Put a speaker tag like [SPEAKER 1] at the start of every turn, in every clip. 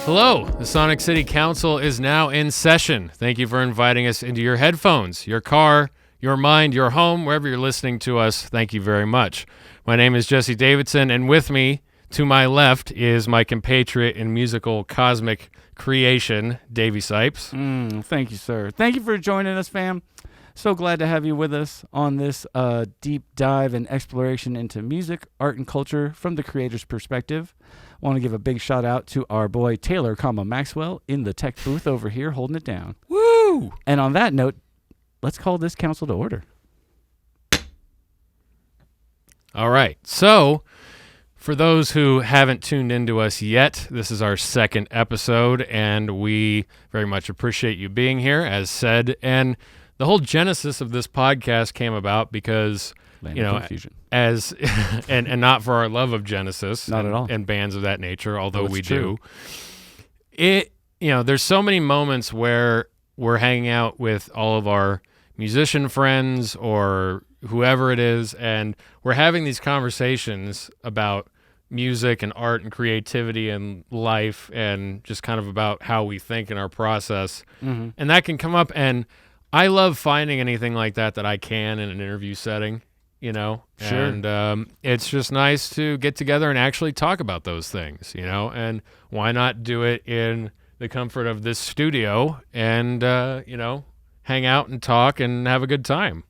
[SPEAKER 1] Hello, the Sonic City Council is now in session. Thank you for inviting us into your headphones, your car, your mind, your home, wherever you're listening to us. Thank you very much. My name is Jesse Davidson, and with me, to my left, is my compatriot in musical cosmic creation, Davey Sipes.
[SPEAKER 2] Thank you, sir. Thank you for joining us, fam. So glad to have you with us on this deep dive and exploration into music, art, and culture from the creator's perspective. I want to give a big shout out to our boy Taylor, Maxwell, in the tech booth over here holding it down.
[SPEAKER 1] Woo!
[SPEAKER 2] And on that note, let's call this council to order.
[SPEAKER 1] All right. So, for those who haven't tuned into us yet, this is our second episode, and we very much appreciate you being here, as said. And the whole genesis of this podcast came about because,
[SPEAKER 2] Confusion.
[SPEAKER 1] as and not for our love of Genesis,
[SPEAKER 2] not at all,
[SPEAKER 1] and bands of that nature, although we
[SPEAKER 2] true.
[SPEAKER 1] do. There's so many moments where we're hanging out with all of our musician friends or whoever it is, and we're having these conversations about music and art and creativity and life and just kind of about how we think in our process.
[SPEAKER 2] Mm-hmm.
[SPEAKER 1] And that can come up, and I love finding anything like that I can in an interview setting,
[SPEAKER 2] Sure.
[SPEAKER 1] And it's just nice to get together and actually talk about those things, and why not do it in the comfort of this studio and, hang out and talk and have a good time.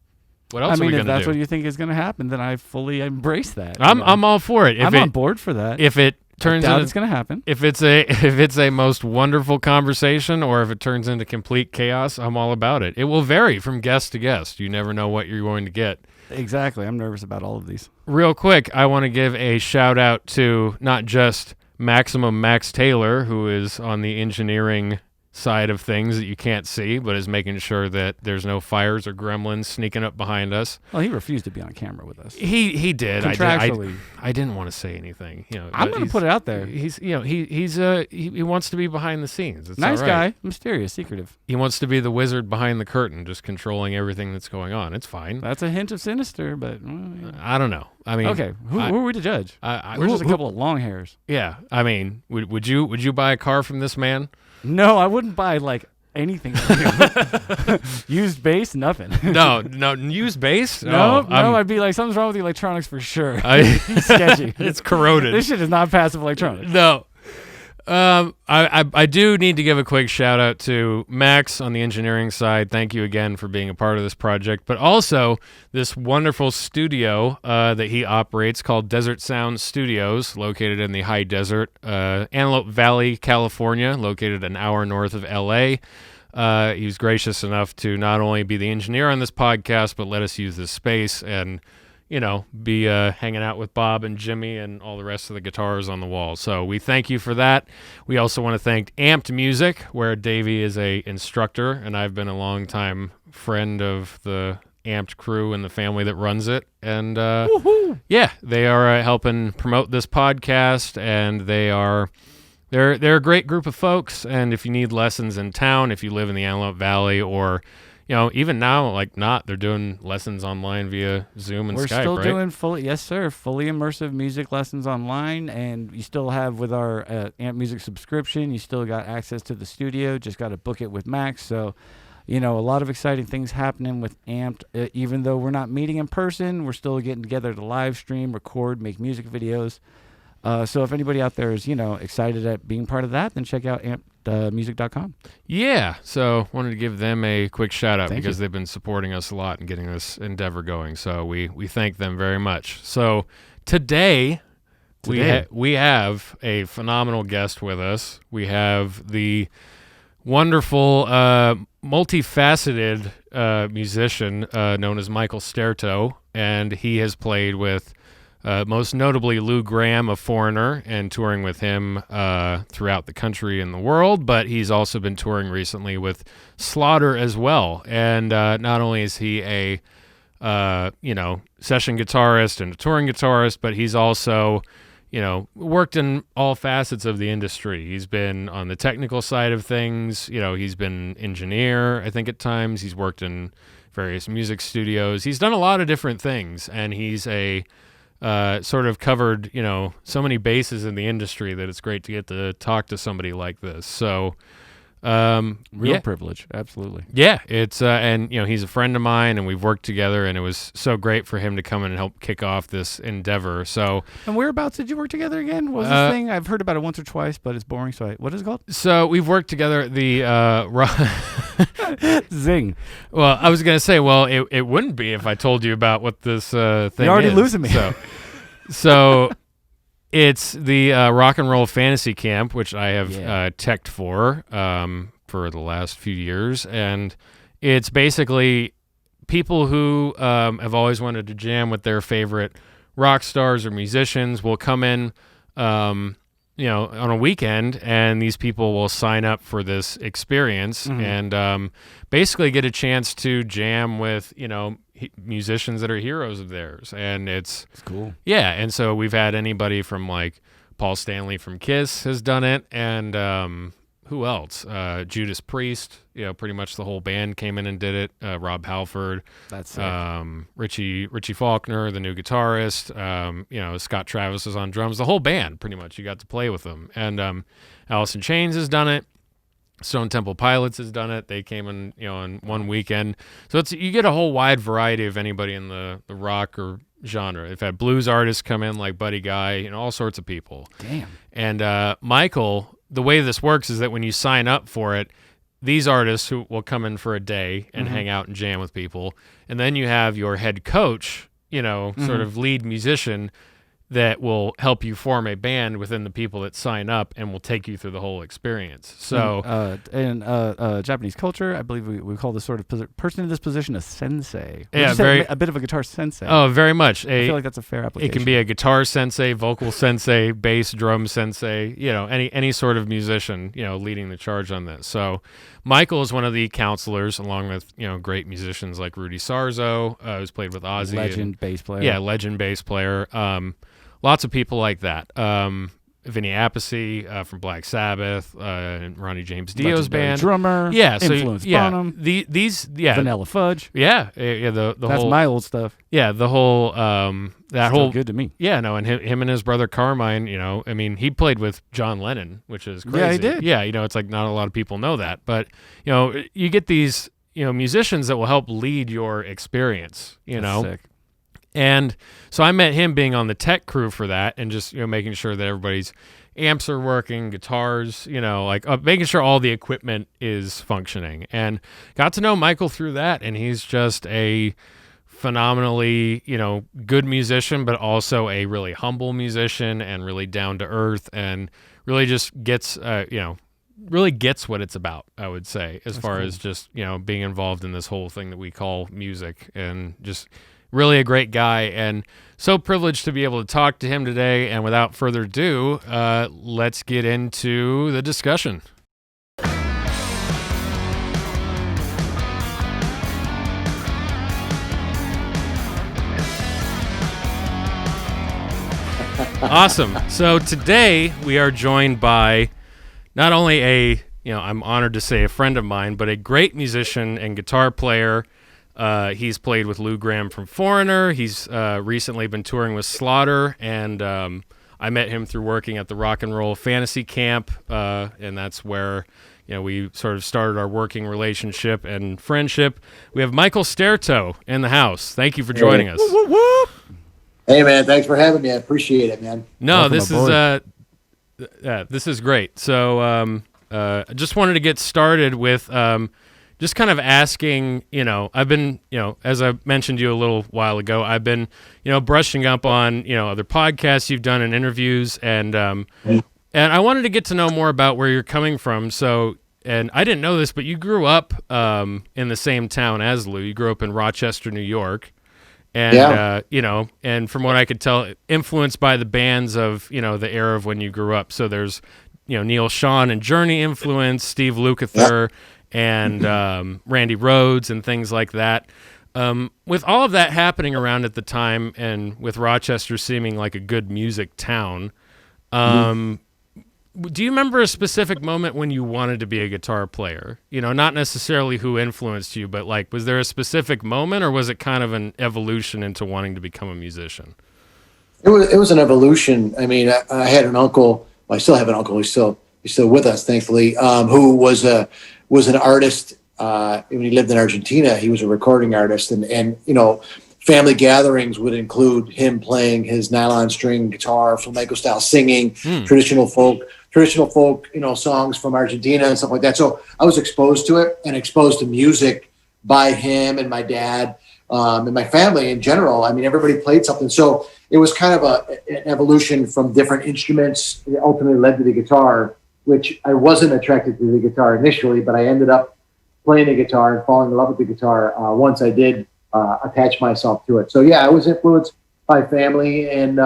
[SPEAKER 1] What else are we going to do?
[SPEAKER 2] If that's what you think is going to happen, then I fully embrace that.
[SPEAKER 1] I'm all for it.
[SPEAKER 2] I'm on board for that.
[SPEAKER 1] If it turns
[SPEAKER 2] I doubt
[SPEAKER 1] into,
[SPEAKER 2] it's going to happen.
[SPEAKER 1] If it's a most wonderful conversation or if it turns into complete chaos, I'm all about it. It will vary from guest to guest. You never know what you're going to get.
[SPEAKER 2] Exactly. I'm nervous about all of these.
[SPEAKER 1] Real quick, I want to give a shout out to not just Maximum Max Taylor, who is on the engineering side of things that you can't see, but is making sure that there's no fires or gremlins sneaking up behind us.
[SPEAKER 2] Well, he refused to be on camera with us.
[SPEAKER 1] He did.
[SPEAKER 2] Contractually.
[SPEAKER 1] I didn't want to say anything.
[SPEAKER 2] I'm going to put it out there.
[SPEAKER 1] He wants to be behind the scenes. It's
[SPEAKER 2] nice
[SPEAKER 1] all right.
[SPEAKER 2] guy, mysterious, secretive.
[SPEAKER 1] He wants to be the wizard behind the curtain, just controlling everything that's going on. It's fine.
[SPEAKER 2] That's a hint of sinister, but
[SPEAKER 1] I don't know. I mean,
[SPEAKER 2] okay. Who are we to judge? We're just a couple of long hairs.
[SPEAKER 1] Yeah. I mean, would you buy a car from this man?
[SPEAKER 2] No, I wouldn't buy anything. Used bass, nothing.
[SPEAKER 1] No, used bass?
[SPEAKER 2] No, I'd be like, something's wrong with the electronics for sure. Sketchy.
[SPEAKER 1] It's corroded.
[SPEAKER 2] This shit is not passive electronics.
[SPEAKER 1] No. I do need to give a quick shout out to Max on the engineering side. Thank you again for being a part of this project, but also this wonderful studio that he operates called Desert Sound Studios, located in the high desert, Antelope Valley, California, located an hour north of LA. He was gracious enough to not only be the engineer on this podcast, but let us use this space and be hanging out with Bob and Jimmy and all the rest of the guitars on the wall. So we thank you for that. We also want to thank Amped Music, where Davey is a instructor, and I've been a longtime friend of the Amped crew and the family that runs it. And they are helping promote this podcast, and they're a great group of folks. And if you need lessons in town, if you live in the Antelope Valley, or even now, they're doing lessons online via Zoom and Skype, right?
[SPEAKER 2] We're still doing fully immersive music lessons online, and you still have with our Amp Music subscription, you still got access to the studio, just got to book it with Max. So, a lot of exciting things happening with Amped. Even though we're not meeting in person, we're still getting together to live stream, record, make music videos. So if anybody out there is, excited at being part of that, then check out ampedmusic.com.
[SPEAKER 1] Yeah, so wanted to give them a quick shout out because they've been supporting us a lot and getting this endeavor going. So we thank them very much. So today we have a phenomenal guest with us. We have the wonderful, multifaceted musician known as Michael Staertow, and he has played with most notably Lou Gramm of Foreigner and touring with him throughout the country and the world, but he's also been touring recently with Slaughter as well. And not only is he a session guitarist and a touring guitarist, but he's also, worked in all facets of the industry. He's been on the technical side of things. He's been an engineer, I think, at times. He's worked in various music studios. He's done a lot of different things, and he's sort of covered, so many bases in the industry that it's great to get to talk to somebody like this. So,
[SPEAKER 2] real privilege. Absolutely.
[SPEAKER 1] Yeah. It's, and he's a friend of mine, and we've worked together, and it was so great for him to come in and help kick off this endeavor. So,
[SPEAKER 2] and whereabouts did you work together again? What was this thing? I've heard about it once or twice, but it's boring. So what is it called?
[SPEAKER 1] So we've worked together at the,
[SPEAKER 2] Zing.
[SPEAKER 1] Well, I was going to say, it wouldn't be if I told you about what this, thing
[SPEAKER 2] You're already
[SPEAKER 1] is.
[SPEAKER 2] losing me.
[SPEAKER 1] So it's the rock and roll fantasy camp, which I have teched for the last few years, and it's basically people who have always wanted to jam with their favorite rock stars or musicians will come in, on a weekend, and these people will sign up for this experience and basically get a chance to jam with musicians that are heroes of theirs, and it's
[SPEAKER 2] cool.
[SPEAKER 1] Yeah, and so we've had anybody from like Paul Stanley from Kiss has done it, and who else? Judas Priest. Pretty much the whole band came in and did it. Rob Halford.
[SPEAKER 2] That's sick.
[SPEAKER 1] Richie Faulkner, the new guitarist. Scott Travis is on drums. The whole band, pretty much. You got to play with them, and Alice in Chains has done it. Stone Temple Pilots has done it. They came in, on one weekend. So you get a whole wide variety of anybody in the rock or genre. They've had blues artists come in like Buddy Guy, all sorts of people.
[SPEAKER 2] Damn.
[SPEAKER 1] And Michael, the way this works is that when you sign up for it, these artists who will come in for a day and hang out and jam with people, and then you have your head coach, sort of lead musician that will help you form a band within the people that sign up and will take you through the whole experience. So,
[SPEAKER 2] in Japanese culture, I believe we call this sort of person in this position a sensei.
[SPEAKER 1] Yeah,
[SPEAKER 2] a bit of a guitar sensei.
[SPEAKER 1] Oh, very much.
[SPEAKER 2] I feel like that's a fair application.
[SPEAKER 1] It can be a guitar sensei, vocal sensei, bass, drum sensei, any sort of musician, leading the charge on this. So Michael is one of the counselors, along with, great musicians like Rudy Sarzo, who's played with Ozzy.
[SPEAKER 2] Legend bass player.
[SPEAKER 1] Yeah, legend bass player. Lots of people like that. Vinny Appice from Black Sabbath, Ronnie James Dio's band.
[SPEAKER 2] Drummer.
[SPEAKER 1] Yeah, so
[SPEAKER 2] Influence Bonham.
[SPEAKER 1] These
[SPEAKER 2] Vanilla Fudge.
[SPEAKER 1] Yeah, the
[SPEAKER 2] That's
[SPEAKER 1] whole,
[SPEAKER 2] my old stuff.
[SPEAKER 1] Yeah, the whole that
[SPEAKER 2] Still
[SPEAKER 1] whole
[SPEAKER 2] good to me.
[SPEAKER 1] Yeah, no, and him and his brother Carmine, he played with John Lennon, which is crazy.
[SPEAKER 2] Yeah, he did.
[SPEAKER 1] Yeah, it's like not a lot of people know that, but you get these musicians that will help lead your experience.
[SPEAKER 2] That's sick.
[SPEAKER 1] And so I met him being on the tech crew for that, and just making sure that everybody's amps are working, guitars, making sure all the equipment is functioning. And got to know Michael through that, and he's just a phenomenally, good musician, but also a really humble musician and really down to earth, and really just gets, really gets what it's about, I would say, as far as just, being involved in this whole thing that we call music, and just really a great guy, and so privileged to be able to talk to him today. And without further ado, let's get into the discussion. Awesome. So today we are joined by not only I'm honored to say a friend of mine, but a great musician and guitar player. He's played with Lou Gramm from Foreigner. He's recently been touring with Slaughter, and I met him through working at the Rock and Roll Fantasy Camp, and that's where we sort of started our working relationship and friendship. We have Michael Staertow in the house. Thank you for joining us.
[SPEAKER 2] Whoop, whoop.
[SPEAKER 3] Hey man, thanks for having me. I appreciate it, man.
[SPEAKER 1] No,
[SPEAKER 2] Welcome
[SPEAKER 1] this is great. So I just wanted to get started with just kind of asking, I've been, as I mentioned to you a little while ago, I've been, brushing up on, other podcasts you've done and interviews, and I wanted to get to know more about where you're coming from. So, and I didn't know this, but you grew up in the same town as Lou. You grew up in Rochester, New York, and and from what I could tell, influenced by the bands of the era of when you grew up. So there's Neil Schon and Journey influence, Steve Lukather. Yep. And Randy Rhoads and things like that. With all of that happening around at the time, and with Rochester seeming like a good music town, do you remember a specific moment when you wanted to be a guitar player? You know, not necessarily who influenced you, but like, was there a specific moment, or was it kind of an evolution into wanting to become a musician?
[SPEAKER 3] It was an evolution. I mean, I had an uncle. Well, I still have an uncle. He's still with us, thankfully. Who was an artist. When he lived in Argentina, he was a recording artist, and you know, family gatherings would include him playing his nylon string guitar, flamenco style singing, traditional folk, you know, songs from Argentina and stuff like that. So I was exposed to it and exposed to music by him and my dad, and my family in general. I mean, everybody played something. So it was kind of an evolution from different instruments. It ultimately led to the guitar, which I wasn't attracted to the guitar initially, but I ended up playing the guitar and falling in love with the guitar once I did attach myself to it. So yeah, I was influenced by family, and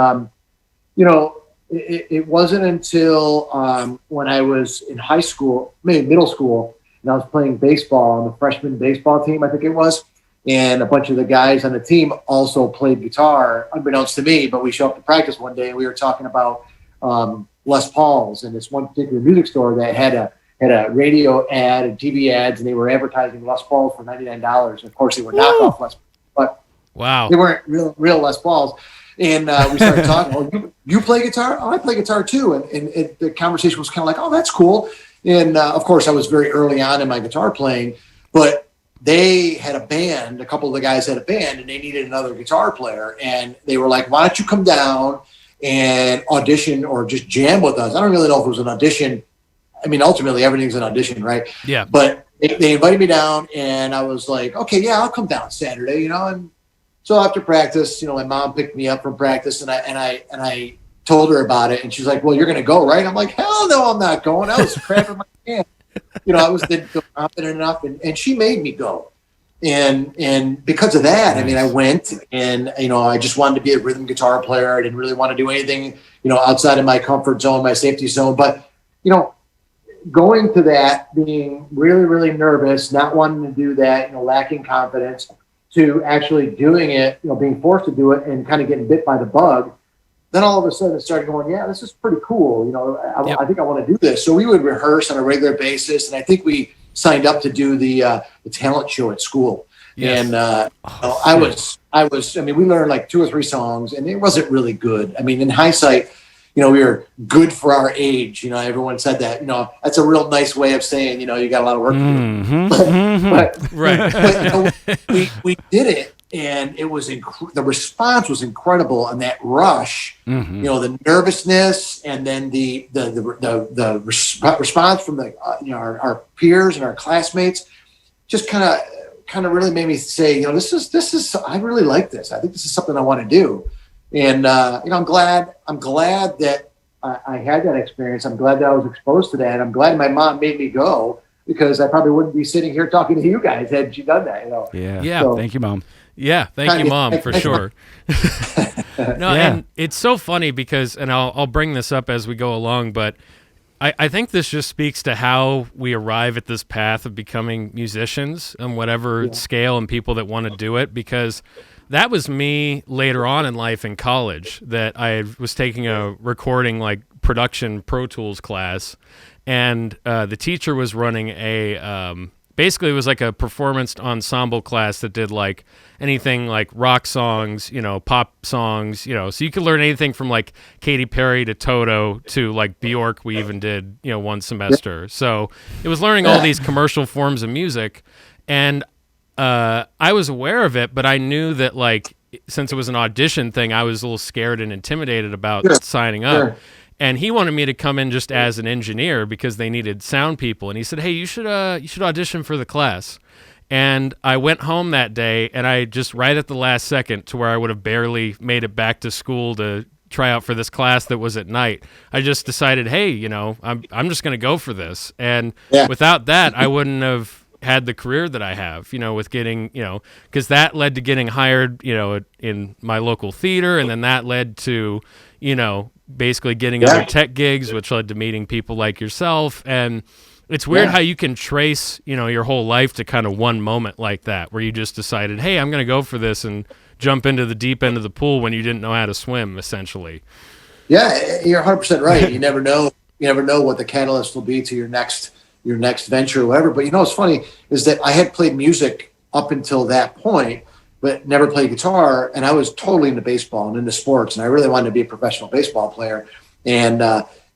[SPEAKER 3] you know, it wasn't until when I was in high school, maybe middle school, and I was playing baseball on the freshman baseball team, I think it was, and a bunch of the guys on the team also played guitar, unbeknownst to me, but we showed up to practice one day and we were talking about Les Pauls and this one particular music store that had a radio ad and TV ads, and they were advertising Les Pauls for $99. And of course, they were knockoff Les Pauls, but
[SPEAKER 1] wow,
[SPEAKER 3] they weren't real Les Pauls. And we started talking. Oh, you play guitar? Oh, I play guitar too. And the conversation was kind of like, oh, that's cool. And of course, I was very early on in my guitar playing, but they had a band. A couple of the guys had a band, and they needed another guitar player. And they were like, why don't you come down and audition or just jam with us? I don't really know if it was an audition. I mean, ultimately, everything's an audition, right?
[SPEAKER 1] Yeah.
[SPEAKER 3] But they invited me down, and I was like, okay, yeah, I'll come down Saturday, you know. And so after practice, you know, my mom picked me up from practice, and I told her about it, and she's like, well, you're going to go, right? I'm like, hell no, I'm not going. I was cramping my pants. You know, didn't feel confident enough, and she made me go. And because of that, I mean, I went, and, you know, I just wanted to be a rhythm guitar player. I didn't really want to do anything, you know, outside of my comfort zone, my safety zone. But, you know, going to that, being really, really nervous, not wanting to do that, you know, lacking confidence, to actually doing it, you know, being forced to do it and kind of getting bit by the bug, then all of a sudden it started going, yeah, this is pretty cool. You know, I think I want to do this. So we would rehearse on a regular basis. And I think we signed up to do the talent show at school. Yes. And I mean, we learned like 2 or 3 songs, and it wasn't really good. I mean, in hindsight, you know, we were good for our age. You know, everyone said that. You know, that's a real nice way of saying, you know, you got a lot of work to do.
[SPEAKER 1] Right.
[SPEAKER 3] But, you know, we did it, and it was the response was incredible. And that rush, you know, the nervousness, and then the response from the you know, our peers and our classmates, just kind of really made me say, you know, this is I really like this. I think this is something I want to do. And you know, I'm glad that I had that experience. I'm glad that I was exposed to that. I'm glad my mom made me go, because I probably wouldn't be sitting here talking to you guys had she done that. You know.
[SPEAKER 2] Yeah.
[SPEAKER 3] So,
[SPEAKER 2] thank you, Mom.
[SPEAKER 1] Yeah, thank you, Mom, for sure. No, and it's so funny because, and I'll bring this up as we go along, but I think this just speaks to how we arrive at this path of becoming musicians on whatever scale, and people that want to do it, because that was me later on in life in college, that I was taking a recording, like, production Pro Tools class, and the teacher was running basically it was like a performance ensemble class that did like anything like rock songs, you know, pop songs, you know, so you could learn anything from like Katy Perry to Toto to like Bjork. We even did, you know, one semester. So it was learning all these commercial forms of music, and I was aware of it, but I knew that, like, since it was an audition thing, I was a little scared and intimidated about signing up. Sure. And he wanted me to come in just as an engineer because they needed sound people. And he said, hey, you should audition for the class. And I went home that day, and I just, right at the last second, to where I would have barely made it back to school to try out for this class that was at night, I just decided, hey, you know, I'm just going to go for this. And without that, I wouldn't have had the career that I have, you know, with getting, you know, because that led to getting hired, you know, in my local theater. And then that led to, you know, basically getting other tech gigs, which led to meeting people like yourself. And It's weird
[SPEAKER 3] Yeah.
[SPEAKER 1] how you can trace, your whole life to kind of one moment like that, where you just decided, hey, I'm going to go for this and jump into the deep end of the pool when you didn't know how to swim, essentially.
[SPEAKER 3] Yeah, you're 100% right. You never know. You never know what the catalyst will be to your next venture or whatever. But what's funny is that I had played music up until that point, but never played guitar. And I was totally into baseball and into sports, and I really wanted to be a professional baseball player. And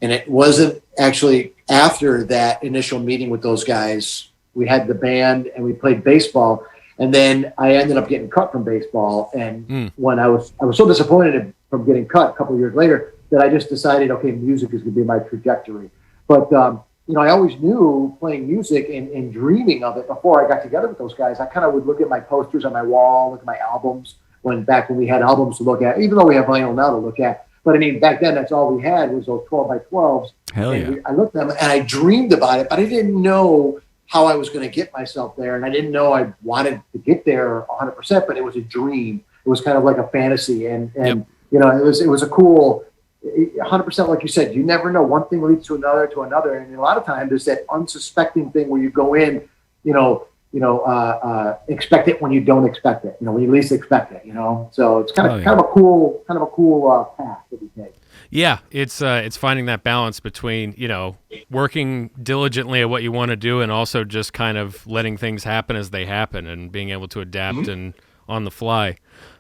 [SPEAKER 3] it wasn't actually after that initial meeting with those guys. We had the band and we played baseball, and then I ended up getting cut from baseball. And when I was so disappointed from getting cut a couple of years later that I just decided, okay, music is going to be my trajectory. But I always knew playing music and dreaming of it before I got together with those guys. I kind of would look at my posters on my wall, look at my albums back when we had albums to look at, even though we have vinyl now to look at. But I mean, back then, that's all we had was those 12 by 12s.
[SPEAKER 2] Hell yeah.
[SPEAKER 3] I looked at them and I dreamed about it, but I didn't know how I was going to get myself there. And I didn't know I wanted to get there 100%, but it was a dream. It was kind of like a fantasy. And
[SPEAKER 1] Yep.
[SPEAKER 3] it was a cool, 100% like you said, you never know. One thing leads to another. And a lot of times there's that unsuspecting thing where you go in, expect it when you don't expect it, when you least expect it, so it's kind of a cool path that we take.
[SPEAKER 1] Yeah, it's finding that balance between, working diligently at what you want to do and also just kind of letting things happen as they happen and being able to adapt and on the fly.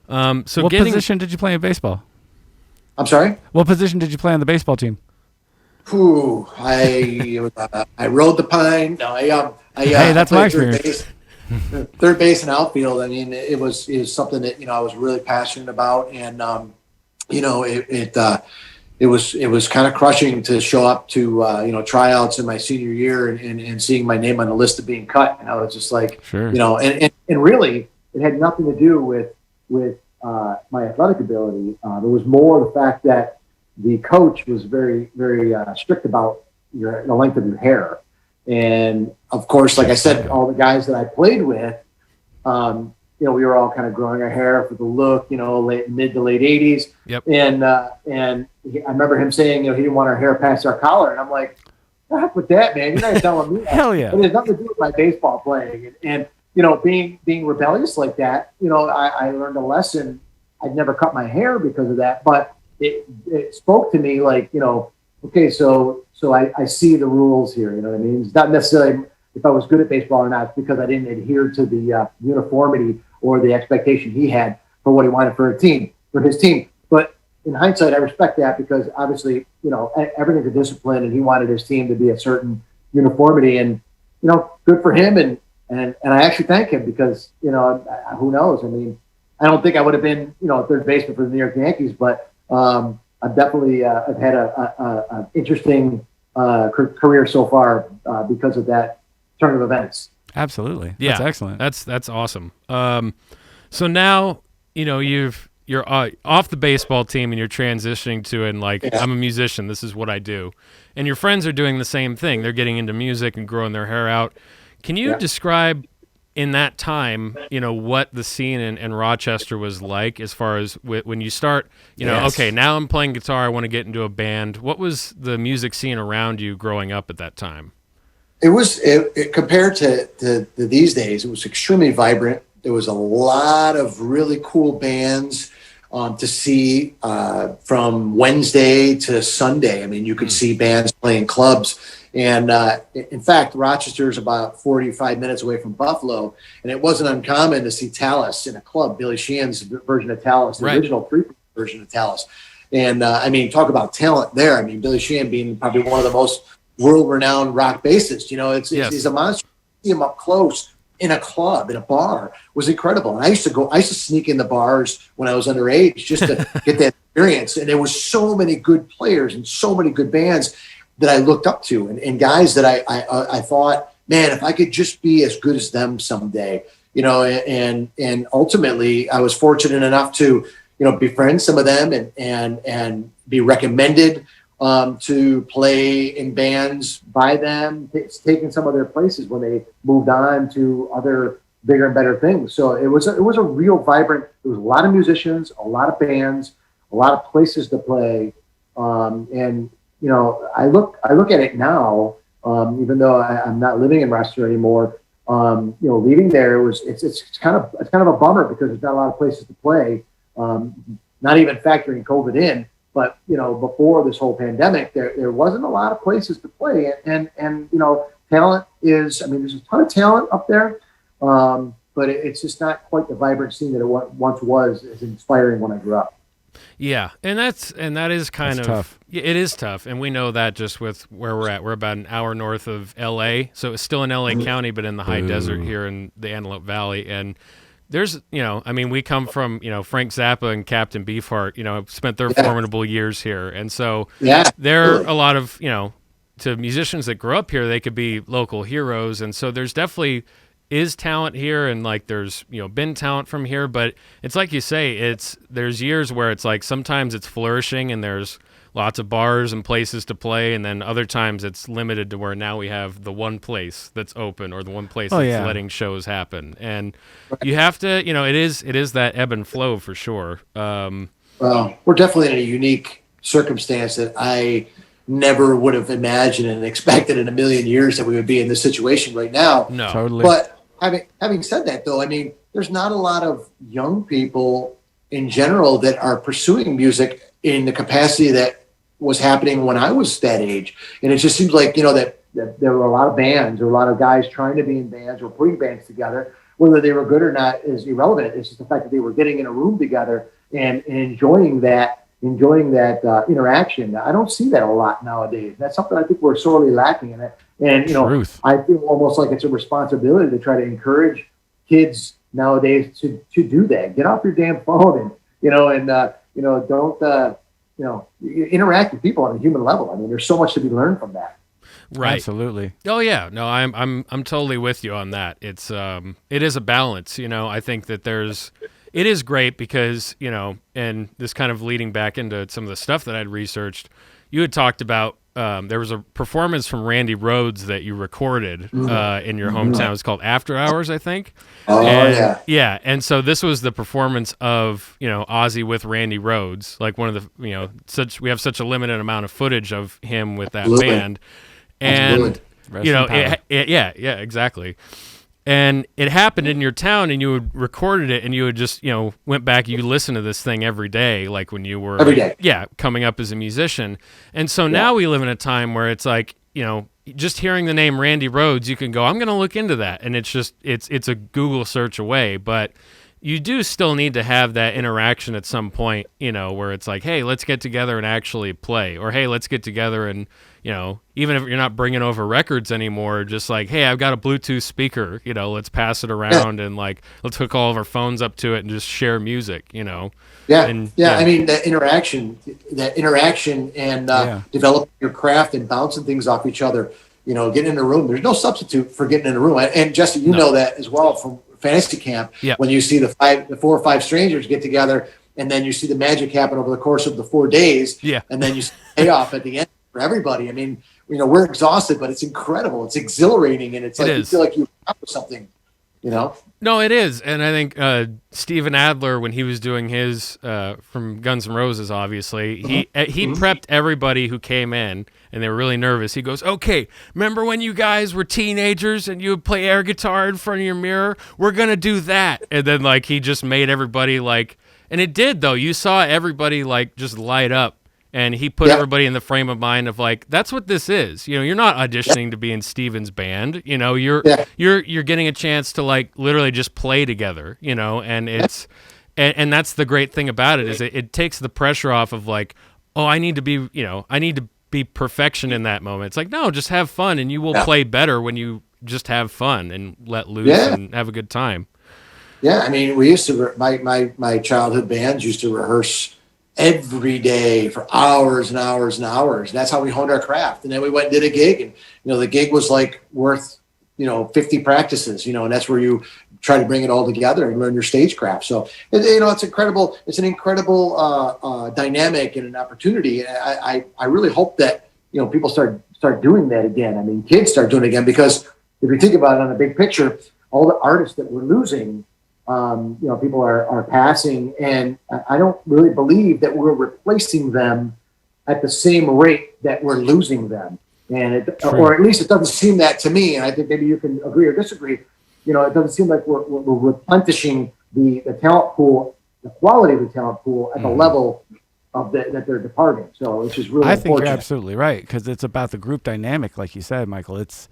[SPEAKER 1] What
[SPEAKER 2] position did you play in baseball?
[SPEAKER 3] I'm sorry?
[SPEAKER 2] What position did you play on the baseball team?
[SPEAKER 3] I rode the pine. No,
[SPEAKER 2] hey, that's my experience.
[SPEAKER 3] Third base and outfield. I mean, it was something that I was really passionate about, and it was kind of crushing to show up to tryouts in my senior year and seeing my name on the list of being cut, and I was just like,
[SPEAKER 2] sure.
[SPEAKER 3] And really, it had nothing to do with my athletic ability. It was more the fact that the coach was very, very strict about the length of your hair. And of course, like I said, all the guys that I played with, we were all kind of growing our hair for the look, mid to late 80s.
[SPEAKER 1] Yep.
[SPEAKER 3] And I remember him saying, he didn't want our hair past our collar. And I'm like, heck with that, man. You're not telling me that.
[SPEAKER 2] Hell yeah.
[SPEAKER 3] But it has nothing to do with my baseball playing. And being rebellious like that, I learned a lesson. I'd never cut my hair because of that, but it spoke to me like, okay, so I see the rules here. You know what I mean? It's not necessarily if I was good at baseball or not, it's because I didn't adhere to the uniformity or the expectation he had for what he wanted for his team. But in hindsight, I respect that because obviously, everything's a discipline, and he wanted his team to be a certain uniformity, and good for him. And I actually thank him because who knows? I mean, I don't think I would have been third baseman for the New York Yankees, but I've definitely have had a interesting career so far because of that turn of events.
[SPEAKER 2] Absolutely.
[SPEAKER 1] Yeah,
[SPEAKER 2] that's excellent.
[SPEAKER 1] That's awesome. So now you're off the baseball team and you're transitioning to I'm a musician. This is what I do, and your friends are doing the same thing. They're getting into music and growing their hair out. Can you describe in that time, what the scene in Rochester was like as far as when you start, okay, now I'm playing guitar, I want to get into a band. What was the music scene around you growing up at that time?
[SPEAKER 3] It was compared to these days, it was extremely vibrant. There was a lot of really cool bands to see from Wednesday to Sunday. I mean, you could see bands playing clubs. And in fact, Rochester is about 45 minutes away from Buffalo, and it wasn't uncommon to see Talus in a club, Billy Sheehan's version of Talus, the original three-piece version of Talus. And talk about talent there. I mean, Billy Sheehan being probably one of the most world-renowned rock bassists. He's a monster. See him up close in a club, in a bar, was incredible. And I used to sneak in the bars when I was underage just to get that experience. And there was so many good players and so many good bands that I looked up to, and guys that I thought, man, if I could just be as good as them someday, and ultimately I was fortunate enough to, befriend some of them and be recommended to play in bands by them, taking some of their places when they moved on to other bigger and better things. So it was a real vibrant. There was a lot of musicians, a lot of bands, a lot of places to play, and I look at it now even though I'm not living in Rochester anymore. Leaving there it's kind of a bummer because there's not a lot of places to play. Not even factoring COVID in, but before this whole pandemic, there wasn't a lot of places to play, and talent is. I mean, there's a ton of talent up there, but it's just not quite the vibrant scene that it once was. As inspiring when I grew up.
[SPEAKER 1] Yeah, and that is kind of
[SPEAKER 2] tough.
[SPEAKER 1] It is tough, and we know that just with where we're at. We're about an hour north of L.A., so it's still in L.A. County, but in the high desert here in the Antelope Valley. And there's, I mean, we come from, Frank Zappa and Captain Beefheart, spent their formidable years here, and so there are a lot of, to musicians that grew up here, they could be local heroes, and so there's definitely is talent here, and like there's been talent from here, but it's like you say, there's years where it's like sometimes it's flourishing and there's lots of bars and places to play, and then other times it's limited to where now we have the one place that's open or the one place that's letting shows happen, and you have to it is that ebb and flow for sure.
[SPEAKER 3] Well, we're definitely in a unique circumstance that I never would have imagined and expected in a million years that we would be in this situation right now.
[SPEAKER 1] No,
[SPEAKER 2] totally.
[SPEAKER 3] But having said that, though, I mean, there's not a lot of young people in general that are pursuing music in the capacity that was happening when I was that age. And it just seems like, that there were a lot of bands or a lot of guys trying to be in bands or putting bands together. Whether they were good or not is irrelevant. It's just the fact that they were getting in a room together and enjoying that interaction. I don't see that a lot nowadays. That's something I think we're sorely lacking in it. And,
[SPEAKER 2] Truth.
[SPEAKER 3] I feel almost like it's a responsibility to try to encourage kids nowadays to do that. Get off your damn phone and don't, interact with people on a human level. I mean, there's so much to be learned from that.
[SPEAKER 1] Right.
[SPEAKER 2] Absolutely.
[SPEAKER 1] Oh yeah. No, I'm totally with you on that. It's it is a balance, I think that it is great because, and this kind of leading back into some of the stuff that I'd researched, you had talked about there was a performance from Randy Rhoads that you recorded in your hometown. It's called After Hours, I think.
[SPEAKER 3] Yeah.
[SPEAKER 1] Yeah, and so this was the performance of, Ozzy with Randy Rhoads, like one of the, we have such a limited amount of footage of him with that band. And, exactly. And it happened in your town, and you had recorded it, and you had just, went back, you listened to this thing every day, like when you were,
[SPEAKER 3] every day.
[SPEAKER 1] Yeah, coming up as a musician. And so now we live in a time where it's like, just hearing the name Randy Rhoads, you can go, I'm going to look into that. And it's just, it's a Google search away, but you do still need to have that interaction at some point, where it's like, hey, let's get together and actually play, or hey, let's get together and, even if you're not bringing over records anymore, just like, hey, I've got a Bluetooth speaker, let's pass it around and like, let's hook all of our phones up to it and just share music,
[SPEAKER 3] Yeah.
[SPEAKER 1] And,
[SPEAKER 3] I mean, that interaction and developing your craft and bouncing things off each other, getting in a room. There's no substitute for getting in a room. And Jesse, know that as well from fantasy camp.
[SPEAKER 1] Yeah.
[SPEAKER 3] When you see the 4 or 5 strangers get together, and then you see the magic happen over the course of the 4 days.
[SPEAKER 1] Yeah.
[SPEAKER 3] And then you see the payoff at the end for everybody. I mean, we're exhausted, but it's incredible. It's exhilarating, and it's like you feel like you accomplished something.
[SPEAKER 1] No, it is. And I think Steven Adler, when he was doing his from Guns N' Roses, obviously, he prepped everybody who came in, and they were really nervous. He goes, okay, remember when you guys were teenagers and you would play air guitar in front of your mirror? We're going to do that. And then, like, he just made everybody, like, and it did, though. You saw everybody, like, just light up. And he put everybody in the frame of mind of like, that's what this is. You're not auditioning to be in Steven's band. You're getting a chance to like literally just play together. And it's and that's the great thing about it is it takes the pressure off of like, oh, I need to be perfection in that moment. It's like, no, just have fun, and you will play better when you just have fun and let loose and have a good time.
[SPEAKER 3] Yeah, I mean, we used to my childhood bands used to rehearse every day for hours and hours and hours. And that's how we honed our craft. And then we went and did a gig, and the gig was like worth 50 practices, and that's where you try to bring it all together and learn your stagecraft. So it's incredible. It's an incredible dynamic and an opportunity. I really hope that people start doing that again. I mean, kids start doing it again, because if you think about it on a big picture, all the artists that we're losing, people are passing, and I don't really believe that we're replacing them at the same rate that we're losing them. and
[SPEAKER 1] True.
[SPEAKER 3] or at least it doesn't seem that to me. And I think maybe you can agree or disagree. You know, it doesn't seem like we're replenishing the talent pool, the quality of the talent pool at the level of that they're departing. So it's just really
[SPEAKER 2] I think
[SPEAKER 3] unfortunate.
[SPEAKER 2] you're absolutely right, because it's about the group dynamic, like you said, Michael. It's,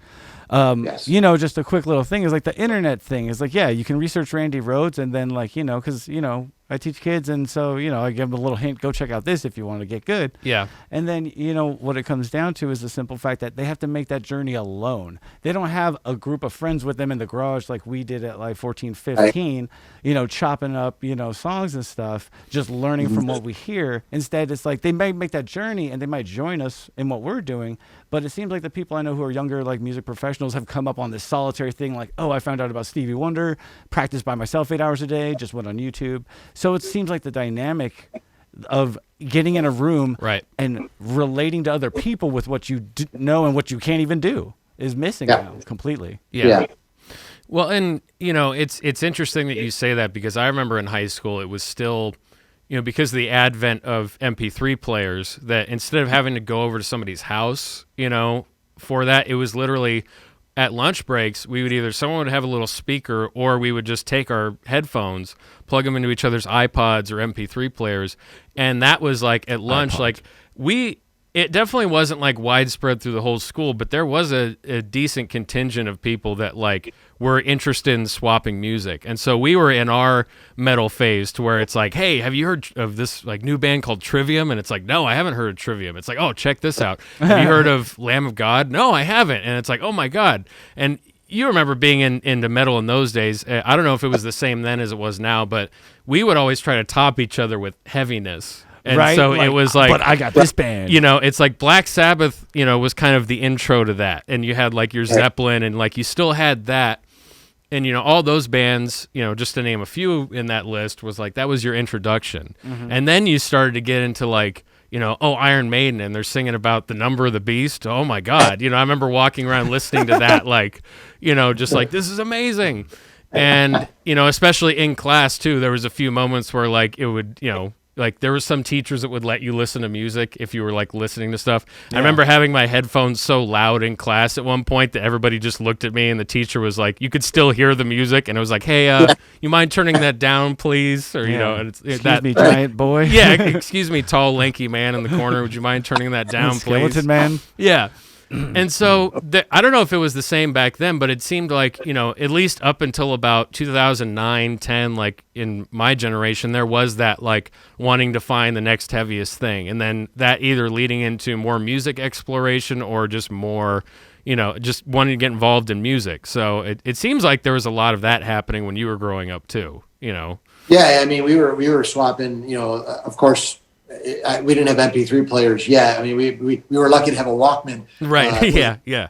[SPEAKER 3] Yes.
[SPEAKER 2] you know, just a quick little thing is like the internet thing is like, yeah, you can research Randy Rhoads, and then like, you know, because, you know, I teach kids, and so, you know, I give them a little hint, go check out this if you want to get good.
[SPEAKER 1] Yeah.
[SPEAKER 2] And then, you know, what it comes down to is the simple fact that they have to make that journey alone. They don't have a group of friends with them in the garage like we did at like 14, 15, you know, chopping up, you know, songs and stuff, just learning from what we hear. Instead, it's like they may make that journey and they might join us in what we're doing, but it seems like the people I know who are younger, like music professionals, have come up on this solitary thing like, oh, I found out about Stevie Wonder, practiced by myself 8 hours a day, just went on YouTube. So it seems like the dynamic of getting in a room
[SPEAKER 1] Right.
[SPEAKER 2] and relating to other people with what you know and what you can't even do is missing now completely.
[SPEAKER 3] Yeah.
[SPEAKER 1] Well, and you know, it's interesting that you say that, because I remember in high school it was still, you know, because of the advent of MP3 players, that instead of having to go over to somebody's house, you know, for that, it was literally at lunch breaks, we would either, someone would have a little speaker, or we would just take our headphones, plug them into each other's iPods or MP3 players. And that was like at lunch, like it definitely wasn't like widespread through the whole school, but there was a decent contingent of people that like were interested in swapping music. And so we were in our metal phase to where it's like, hey, have you heard of this like new band called Trivium? And it's like, no, I haven't heard of Trivium. It's like, oh, check this out. Have you heard of Lamb of God? No, I haven't. And it's like, oh my God. And you remember being into metal in those days. I don't know if it was the same then as it was now, but we would always try to top each other with heaviness. And
[SPEAKER 2] right?
[SPEAKER 1] so
[SPEAKER 2] like,
[SPEAKER 1] it was like,
[SPEAKER 2] but I got this band.
[SPEAKER 1] You know, it's like Black Sabbath, you know, was kind of the intro to that. And you had like your Zeppelin, and like you still had that. And, you know, all those bands, you know, just to name a few in that list, was like, that was your introduction. And then you started to get into like, you know, oh, Iron Maiden, and they're singing about the number of the beast. Oh my God. You know, I remember walking around listening to that, like, you know, just like, this is amazing. And, you know, especially in class too, there was a few moments where like it would, you know, like there was some teachers that would let you listen to music if you were like listening to stuff. I remember having my headphones so loud in class at one point that everybody just looked at me, and the teacher was like, you could still hear the music, and it was like, hey, you mind turning that down, please? Or, you know, and
[SPEAKER 2] Excuse me, giant boy.
[SPEAKER 1] Yeah, excuse me, tall, lanky man in the corner. Would you mind turning that down, please?
[SPEAKER 2] Skeleton man.
[SPEAKER 1] Yeah. And so I don't know if it was the same back then, but it seemed like, you know, at least up until about 2009, 10, like in my generation, there was that like wanting to find the next heaviest thing. And then that either leading into more music exploration or just more, you know, just wanting to get involved in music. So it seems like there was a lot of that happening when you were growing up too, you know?
[SPEAKER 3] Yeah. I mean, we were swapping, you know, of course, we didn't have MP3 players yet. I mean, we were lucky to have a Walkman.
[SPEAKER 1] Right. Yeah.
[SPEAKER 3] You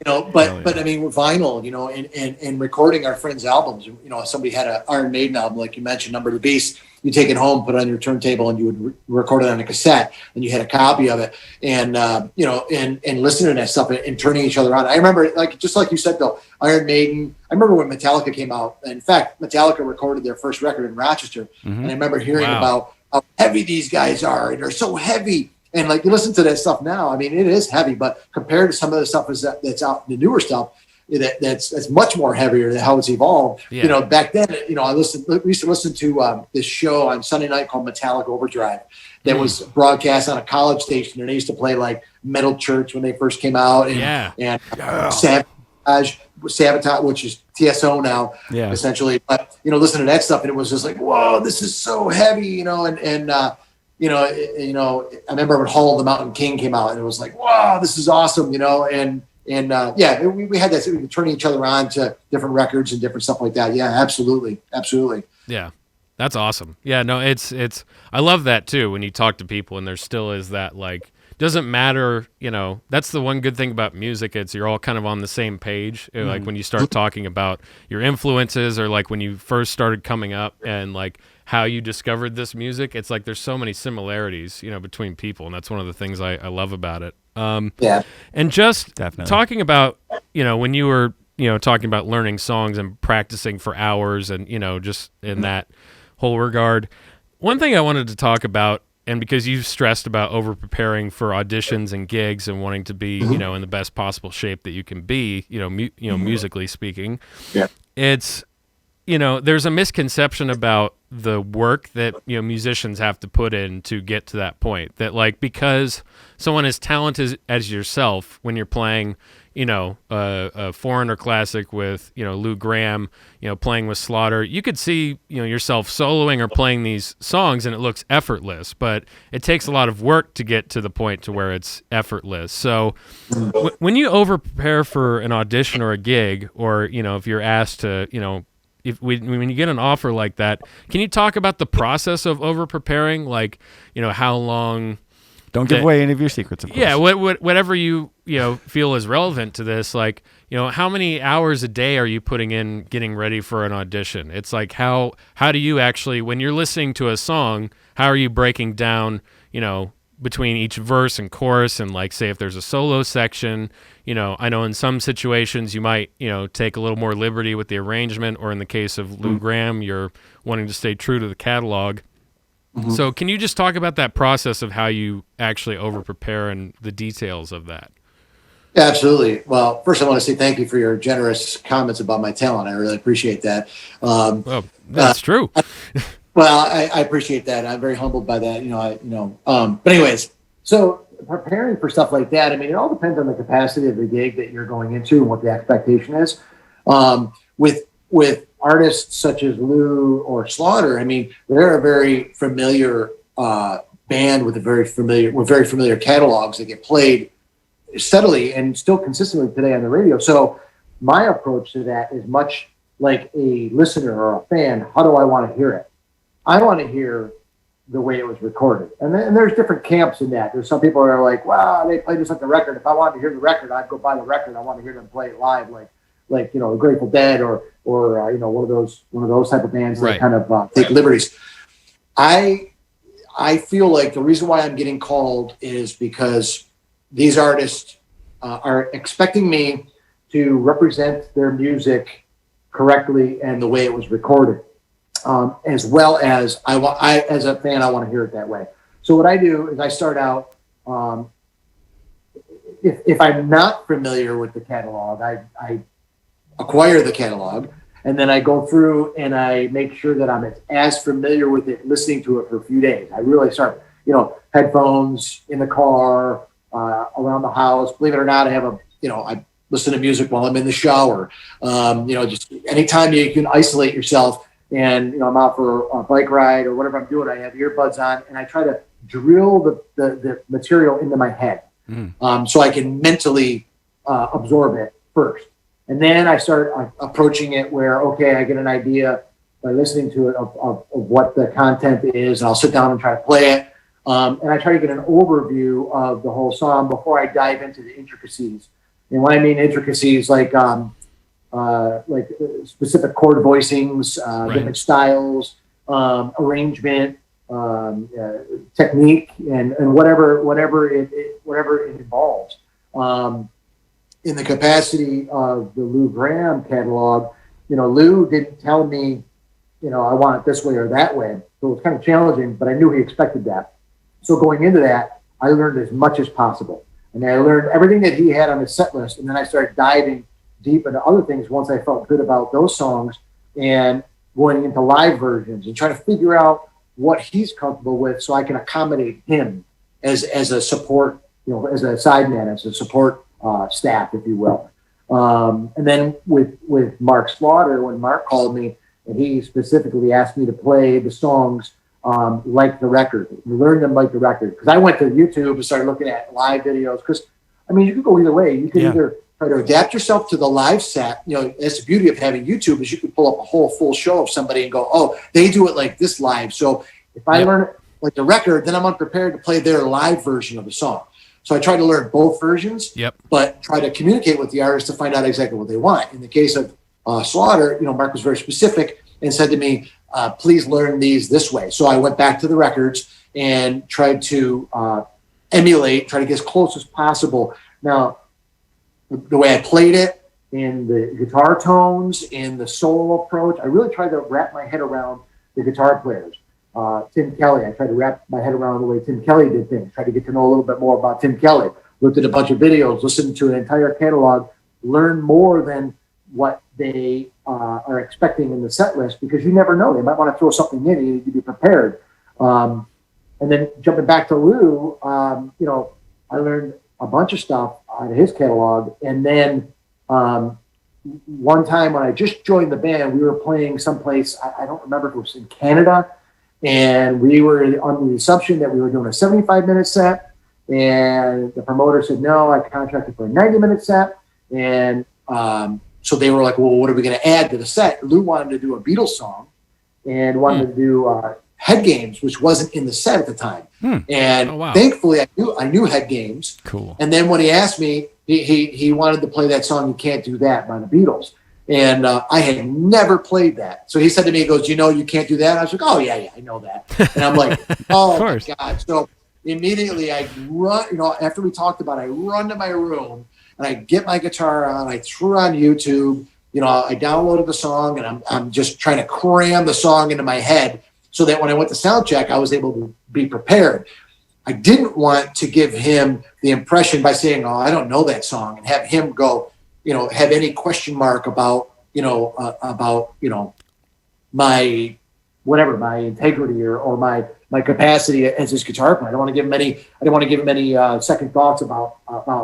[SPEAKER 3] know, but I mean, with vinyl, you know, and recording our friends' albums, you know, somebody had an Iron Maiden album, like you mentioned, Number of the Beast. You take it home, put it on your turntable, and you would record it on a cassette, and you had a copy of it, and you know, and listening to that stuff and turning each other on. I remember, like just like you said, though, Iron Maiden. I remember when Metallica came out. In fact, Metallica recorded their first record in Rochester, and I remember hearing about how heavy these guys are, and they're so heavy. And like you listen to that stuff now, I mean, it is heavy, but compared to some of the stuff that's out, the newer stuff, that's much more heavier than how it's evolved.
[SPEAKER 1] Yeah.
[SPEAKER 3] You know, back then, you know, we used to listen to this show on Sunday night called Metallica Overdrive that was broadcast on a college station, and they used to play like Metal Church when they first came out, and Sabotage, which is TSO now, essentially. But you know, listen to that stuff, and it was just like, whoa, this is so heavy, you know, and you know, I remember when Hall of the Mountain King came out, and it was like, wow, this is awesome, you know, and yeah, we had that, we were turning each other on to different records and different stuff like that. Yeah, absolutely.
[SPEAKER 1] Yeah, that's awesome. Yeah, no, it's I love that too when you talk to people and there still is that like, doesn't matter, you know, that's the one good thing about music. It's you're all kind of on the same page. Like when you start talking about your influences, or like when you first started coming up and like how you discovered this music, it's like there's so many similarities, you know, between people, and that's one of the things I love about it. And just talking about, you know, when you were, you know, talking about learning songs and practicing for hours and, you know, just in that whole regard, one thing I wanted to talk about, and because you've stressed about over preparing for auditions and gigs and wanting to be, you know, in the best possible shape that you can be, you know, musically speaking,
[SPEAKER 3] Yeah.
[SPEAKER 1] it's, you know, there's a misconception about the work that, you know, musicians have to put in to get to that point. That, like, because someone as talented as yourself, when you're playing, you know, a Foreigner classic with, you know, Lou Gramm, you know, playing with Slaughter, you could see, you know, yourself soloing or playing these songs and it looks effortless, but it takes a lot of work to get to the point to where it's effortless. So when you over prepare for an audition or a gig, or, you know, if you're asked to, you know, when you get an offer like that, can you talk about the process of over preparing? Like, you know, how long?
[SPEAKER 2] Don't give away any of your secrets, of course.
[SPEAKER 1] Yeah, whatever you know feel is relevant to this. Like, you know, how many hours a day are you putting in getting ready for an audition? It's like, how do you actually, when you're listening to a song, how are you breaking down, you know, between each verse and chorus, and, like, say if there's a solo section, you know, I know in some situations you might, you know, take a little more liberty with the arrangement, or in the case of Lou Gramm, you're wanting to stay true to the catalog. So can you just talk about that process of how you actually over prepare and the details of that?
[SPEAKER 3] Yeah, absolutely. Well, first I want to say thank you for your generous comments about my talent. I really appreciate that.
[SPEAKER 1] Well, that's true.
[SPEAKER 3] Well, I appreciate that. I'm very humbled by that. But anyways, so preparing for stuff like that, I mean, it all depends on the capacity of the gig that you're going into and what the expectation is. With artists such as Lou or Slaughter, I mean, they're a very familiar band with very familiar catalogs that get played steadily and still consistently today on the radio. So my approach to that is much like a listener or a fan. How do I want to hear it? I want to hear the way it was recorded. And there's different camps in that. There's some people that are like, wow, they played this at the record. If I wanted to hear the record, I'd go buy the record. I want to hear them play it live, like you know, Grateful Dead or you know, one of those type of bands that kind of take liberties. I feel like the reason why I'm getting called is because these artists are expecting me to represent their music correctly and the way it was recorded, as well as I as a fan, I want to hear it that way. So what I do is I start out. If I'm not familiar with the catalog, I acquire the catalog, and then I go through and I make sure that I'm as familiar with it, listening to it for a few days. I really start, you know, headphones in the car, around the house. Believe it or not, I listen to music while I'm in the shower. You know, just anytime you can isolate yourself, and, you know, I'm out for a bike ride or whatever I'm doing, I have earbuds on, and I try to drill the material into my head, so I can mentally absorb it first. And then I start approaching it where, okay, I get an idea by listening to it of what the content is, and I'll sit down and try to play it. And I try to get an overview of the whole song before I dive into the intricacies. And when I mean intricacies, like specific chord voicings, different styles, arrangement, technique, and whatever it involves. In the capacity of the Lou Gramm catalog, you know, Lou didn't tell me, you know, I want it this way or that way. So it was kind of challenging, but I knew he expected that. So going into that, I learned as much as possible. And I learned everything that he had on his set list. And then I started diving deep into other things once I felt good about those songs, and going into live versions and trying to figure out what he's comfortable with so I can accommodate him as a support, you know, as a sideman, as a support staff, if you will. And then with Mark Slaughter, when Mark called me and he specifically asked me to play the songs like the record, learn them like the record. Because I went to YouTube and started looking at live videos. Because, I mean, you could go either way. You could either try to adapt yourself to the live set. You know, that's the beauty of having YouTube, is you can pull up a whole full show of somebody and go, oh, they do it like this live. So if I learn it like the record, then I'm unprepared to play their live version of the song. So I try to learn both versions, but try to communicate with the artist to find out exactly what they want. In the case of Slaughter, you know, Mark was very specific and said to me, please learn these this way. So I went back to the records and tried to emulate, try to get as close as possible. Now, the way I played it, in the guitar tones, in the solo approach, I really tried to wrap my head around the guitar players. Tim Kelly. I tried to wrap my head around the way Tim Kelly did things. Tried to get to know a little bit more about Tim Kelly. Looked at a bunch of videos, listened to an entire catalog, learned more than what they are expecting in the set list, because you never know. They might want to throw something in, and you need to be prepared. And then jumping back to Lou, I learned a bunch of stuff out of his catalog. And then one time when I just joined the band, we were playing someplace, I don't remember if it was in Canada, and we were on the assumption that we were doing a 75-minute set, and the promoter said, no, I contracted for a 90-minute set. And so they were like, well, what are we going to add to the set? Lou wanted to do a Beatles song and wanted to do Head Games, which wasn't in the set at the time. And thankfully, I knew Head Games.
[SPEAKER 1] Cool.
[SPEAKER 3] And then when he asked me, he wanted to play that song, You Can't Do That, by the Beatles. And I had never played that. So he said to me, he goes, You Can't Do That? I was like, oh, yeah, I know that. And I'm like, oh, my God. So immediately I run, after we talked about it, I run to my room and I get my guitar on, I threw on YouTube, I downloaded the song, and I'm just trying to cram the song into my head so that when I went to sound check, I was able to be prepared. I didn't want to give him the impression by saying, oh, I don't know that song, and have him go, have any question mark about my whatever, my integrity or my capacity as his guitar player. I didn't want to give him any second thoughts about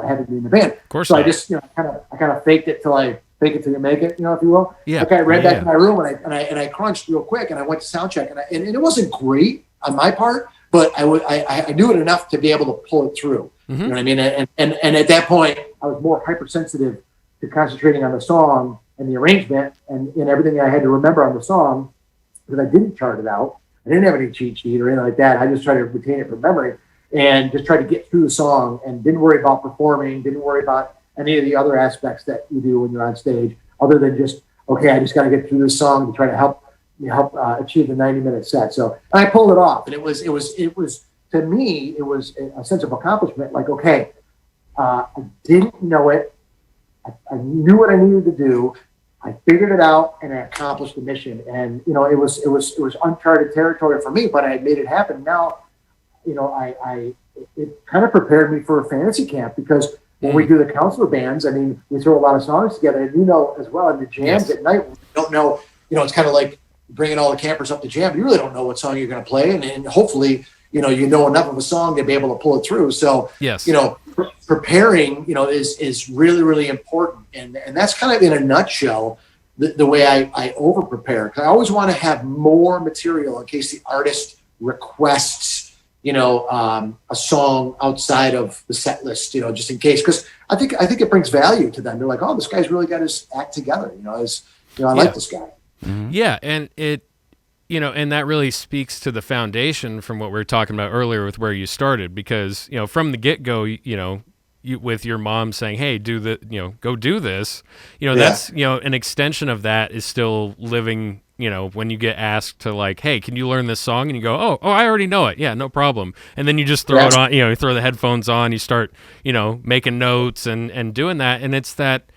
[SPEAKER 3] having me in the band. Of course. So not. I just, I kind of faked it till I fake it till you make it, if you will. Yeah. Okay, I ran back to my room and I crunched real quick, and I went to sound check, and it wasn't great on my part, but I knew it enough to be able to pull it through. Mm-hmm. You know what I mean? And at that point, I was more hypersensitive to concentrating on the song and the arrangement and everything I had to remember on the song, because I didn't chart it out. I didn't have any cheat sheet or anything like that. I just tried to retain it from memory and just tried to get through the song, and didn't worry about performing, didn't worry about any of the other aspects that you do when you're on stage, other than just, okay, I just got to get through this song to try to help achieve the 90-minute set. So I pulled it off, and it was to me, it was a sense of accomplishment. Like, okay, I didn't know it. I knew what I needed to do. I figured it out, and I accomplished the mission. And it was uncharted territory for me, but I had made it happen. Now, it kind of prepared me for a fantasy camp, because when we do the counselor bands, I mean, we throw a lot of songs together, and as well, in the jams at night, we don't know. It's kind of like bringing all the campers up to jam. You really don't know what song you're going to play, and hopefully, you know enough of a song to be able to pull it through. So, preparing, is really, really important. And that's kind of in a nutshell the way I over prepare. Because I always want to have more material in case the artist requests, a song outside of the set list, just in case. Because I think it brings value to them. They're like, oh, this guy's really got his act together. I like this guy.
[SPEAKER 1] Mm-hmm. Yeah, and it, and that really speaks to the foundation from what we were talking about earlier with where you started, because, from the get-go, with your mom saying, hey, go do this, that's, an extension of that is still living, when you get asked to, like, hey, can you learn this song? And you go, oh, I already know it. Yeah, no problem. And then you just throw it on, you throw the headphones on, you start, making notes and doing that. And it's that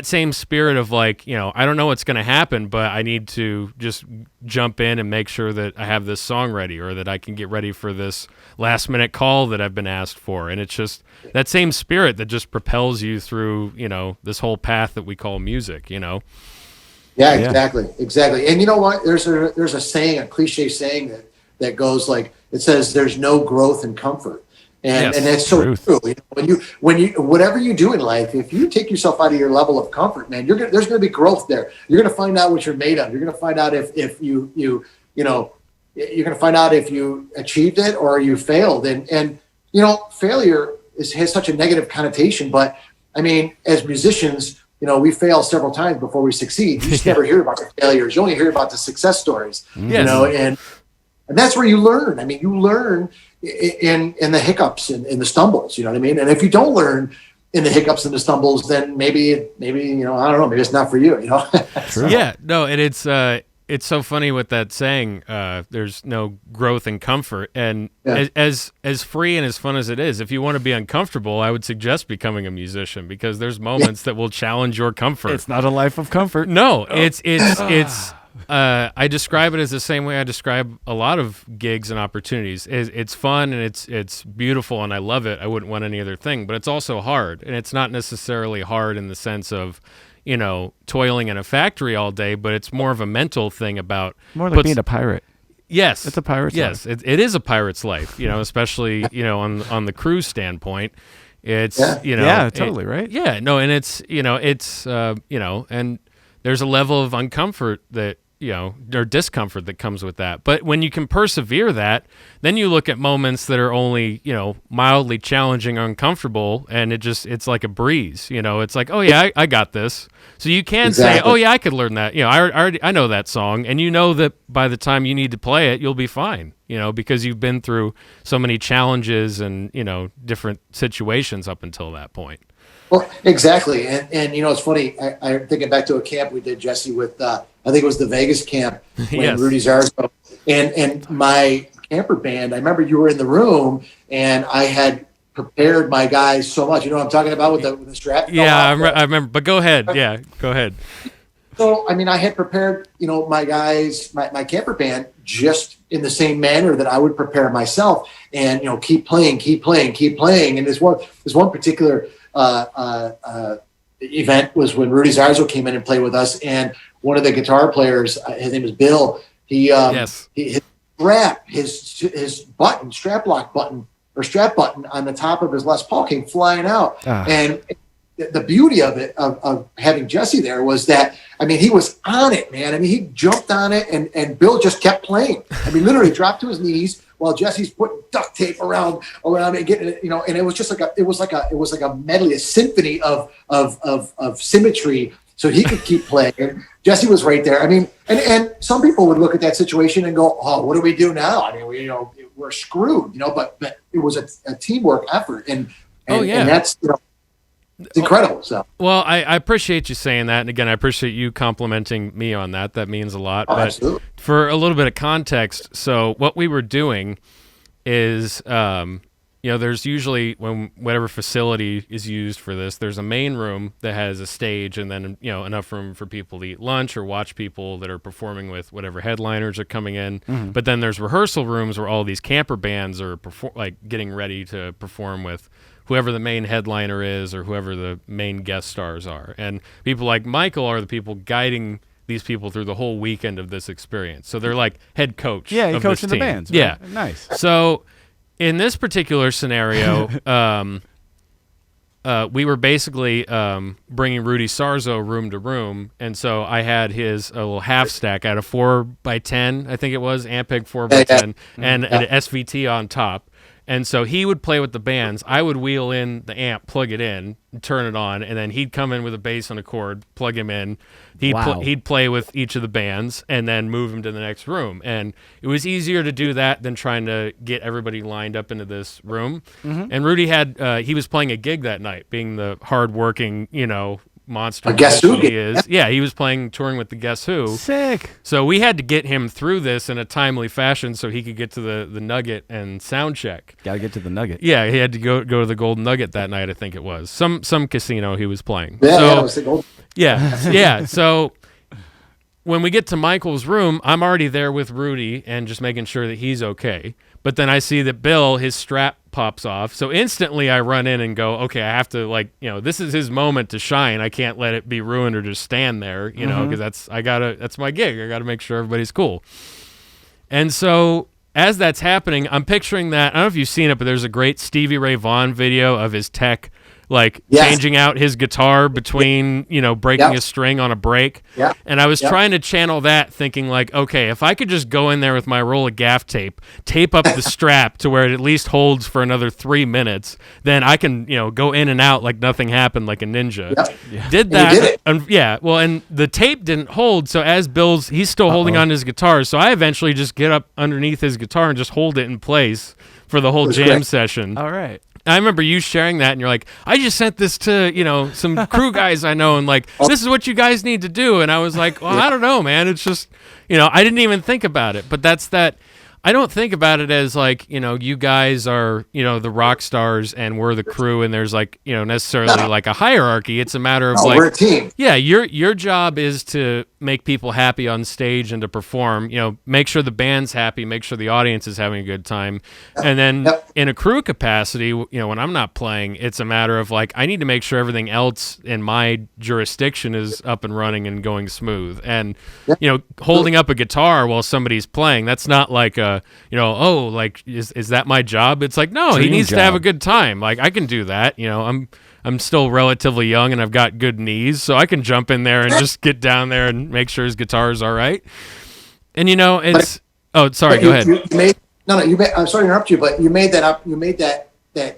[SPEAKER 1] same spirit of, like, I don't know what's going to happen, but I need to just jump in and make sure that I have this song ready, or that I can get ready for this last minute call that I've been asked for. And it's just that same spirit that just propels you through, this whole path that we call music,
[SPEAKER 3] Yeah, exactly. And you know what? There's a saying, a cliche saying that goes like, it says, there's no growth in comfort. And that's so true. When you whatever you do in life, if you take yourself out of your level of comfort, man, there's going to be growth there. You're going to find out what you're made of. You're going to find out if you you're going to find out if you achieved it or you failed. And failure has such a negative connotation. But I mean, as musicians, we fail several times before we succeed. You just never hear about the failures. You only hear about the success stories. And that's where you learn. I mean, you learn in the hiccups and in the stumbles, you know what I mean? And if you don't learn in the hiccups and the stumbles, then maybe I don't know, maybe it's not for you,
[SPEAKER 1] True. Yeah, no, and it's so funny with that saying, there's no growth in comfort. And as free and as fun as it is, if you want to be uncomfortable, I would suggest becoming a musician, because there's moments that will challenge your comfort.
[SPEAKER 2] It's not a life of comfort.
[SPEAKER 1] No, it's I describe it as the same way I describe a lot of gigs and opportunities. It's fun and it's beautiful and I love it. I wouldn't want any other thing, but it's also hard. And it's not necessarily hard in the sense of, toiling in a factory all day, but it's more of a mental thing about
[SPEAKER 2] More like being a pirate.
[SPEAKER 1] Yes,
[SPEAKER 2] it's a pirate's
[SPEAKER 1] life. Yes, it is a pirate's life. Especially on the cruise standpoint. It's
[SPEAKER 2] totally right.
[SPEAKER 1] Yeah, no, and it's and there's a level of uncomfort that or discomfort that comes with that. But when you can persevere that, then you look at moments that are only mildly challenging or uncomfortable, and it's like a breeze. It's like, oh yeah, I got this. So you can say, oh yeah, I could learn that. I know that song, and that by the time you need to play it, you'll be fine. Because you've been through so many challenges and different situations up until that point.
[SPEAKER 3] Well, exactly. And it's funny. I'm thinking back to a camp we did, Jesse, with, I think it was the Vegas camp when
[SPEAKER 1] Yes.
[SPEAKER 3] Rudy Zarzo and my camper band. I remember you were in the room and I had prepared my guys so much. You know what I'm talking about with the strap?
[SPEAKER 1] Yeah, I remember. But go ahead. Yeah, go ahead.
[SPEAKER 3] So, I had prepared, my guys, my camper band just in the same manner that I would prepare myself and, keep playing. And this one particular event was when Rudy Zarzo came in and played with us, and one of the guitar players, his name is Bill. His strap lock button on the top of his Les Paul came flying out, and the beauty of it of having Jesse there was that he was on it, man. He jumped on it, and Bill just kept playing. Literally dropped to his knees while Jesse's putting duct tape around it, getting it, and it was just like a medley, a symphony of symmetry, so he could keep playing. And Jesse was right there. And some people would look at that situation and go, "Oh, what do we do now?" We're screwed, But it was a teamwork effort, and that's it's incredible. So,
[SPEAKER 1] well, I appreciate you saying that, and again, I appreciate you complimenting me on that. That means a lot. But
[SPEAKER 3] absolutely.
[SPEAKER 1] For a little bit of context, so what we were doing is, there's usually when whatever facility is used for this, there's a main room that has a stage, and then enough room for people to eat lunch or watch people that are performing with whatever headliners are coming in. Mm-hmm. But then there's rehearsal rooms where all these camper bands are getting ready to perform with whoever the main headliner is or whoever the main guest stars are. And people like Michael are the people guiding these people through the whole weekend of this experience. So they're like head coach.
[SPEAKER 2] Yeah, he coaches the bands. Right?
[SPEAKER 1] Yeah.
[SPEAKER 2] Nice.
[SPEAKER 1] So in this particular scenario, we were basically bringing Rudy Zarzo room to room. And so I had his a little half stack. I had a 4x10, I think it was, Ampeg 4x10, and an SVT on top. And so he would play with the bands. I would wheel in the amp, plug it in, turn it on, and then he'd come in with a bass on a chord, plug him in. He'd play with each of the bands, and then move him to the next room. And it was easier to do that than trying to get everybody lined up into this room. Mm-hmm. And Rudy he was playing a gig that night, being the hardworking, monster
[SPEAKER 3] Guess Who
[SPEAKER 1] he is. Yeah, he was touring with the Guess Who.
[SPEAKER 2] Sick.
[SPEAKER 1] So we had to get him through this in a timely fashion so he could get to the Nugget and sound check.
[SPEAKER 2] Got to get to the Nugget.
[SPEAKER 1] Yeah, he had to go to the Golden Nugget that night, I think it was. Some casino he was playing.
[SPEAKER 3] Yeah, it was the Golden.
[SPEAKER 1] Yeah. So when we get to Michael's room, I'm already there with Rudy and just making sure that he's okay. But then I see that Bill, his strap pops off. So instantly I run in and go, okay, I have to this is his moment to shine. I can't let it be ruined or just stand there, because that's my gig. I got to make sure everybody's cool. And so as that's happening, I'm picturing that. I don't know if you've seen it, but there's a great Stevie Ray Vaughan video of his tech changing out his guitar between, breaking a string on a break.
[SPEAKER 3] Yeah.
[SPEAKER 1] And I was trying to channel that, thinking okay, if I could just go in there with my roll of gaff tape up the strap to where it at least holds for another 3 minutes, then I can, go in and out like nothing happened, like a ninja.
[SPEAKER 3] Yep.
[SPEAKER 1] Yeah. Did that. And the tape didn't hold. So as he's still holding on to his guitar. So I eventually just get up underneath his guitar and just hold it in place for the whole jam session.
[SPEAKER 2] All right.
[SPEAKER 1] I remember you sharing that, and you're like, I just sent this to, some crew guys I know, and this is what you guys need to do. And I was like, well, I don't know, man. It's just, I didn't even think about it. But that's that. I don't think about it as like, you guys are, the rock stars and we're the crew and there's like, necessarily like a hierarchy. It's a matter of like,
[SPEAKER 3] we're a team.
[SPEAKER 1] Yeah, your job is to make people happy on stage and to perform, make sure the band's happy, make sure the audience is having a good time. And then in a crew capacity, when I'm not playing, it's a matter of like, I need to make sure everything else in my jurisdiction is up and running and going smooth. And, holding up a guitar while somebody's playing, that's not like is that my job? It's like, no, he needs to have a good time. Like, I can do that. I'm still relatively young and I've got good knees, so I can jump in there and just get down there and make sure his guitar is all right. And it's sorry, go ahead.
[SPEAKER 3] I'm sorry to interrupt you, but you made that up. You made that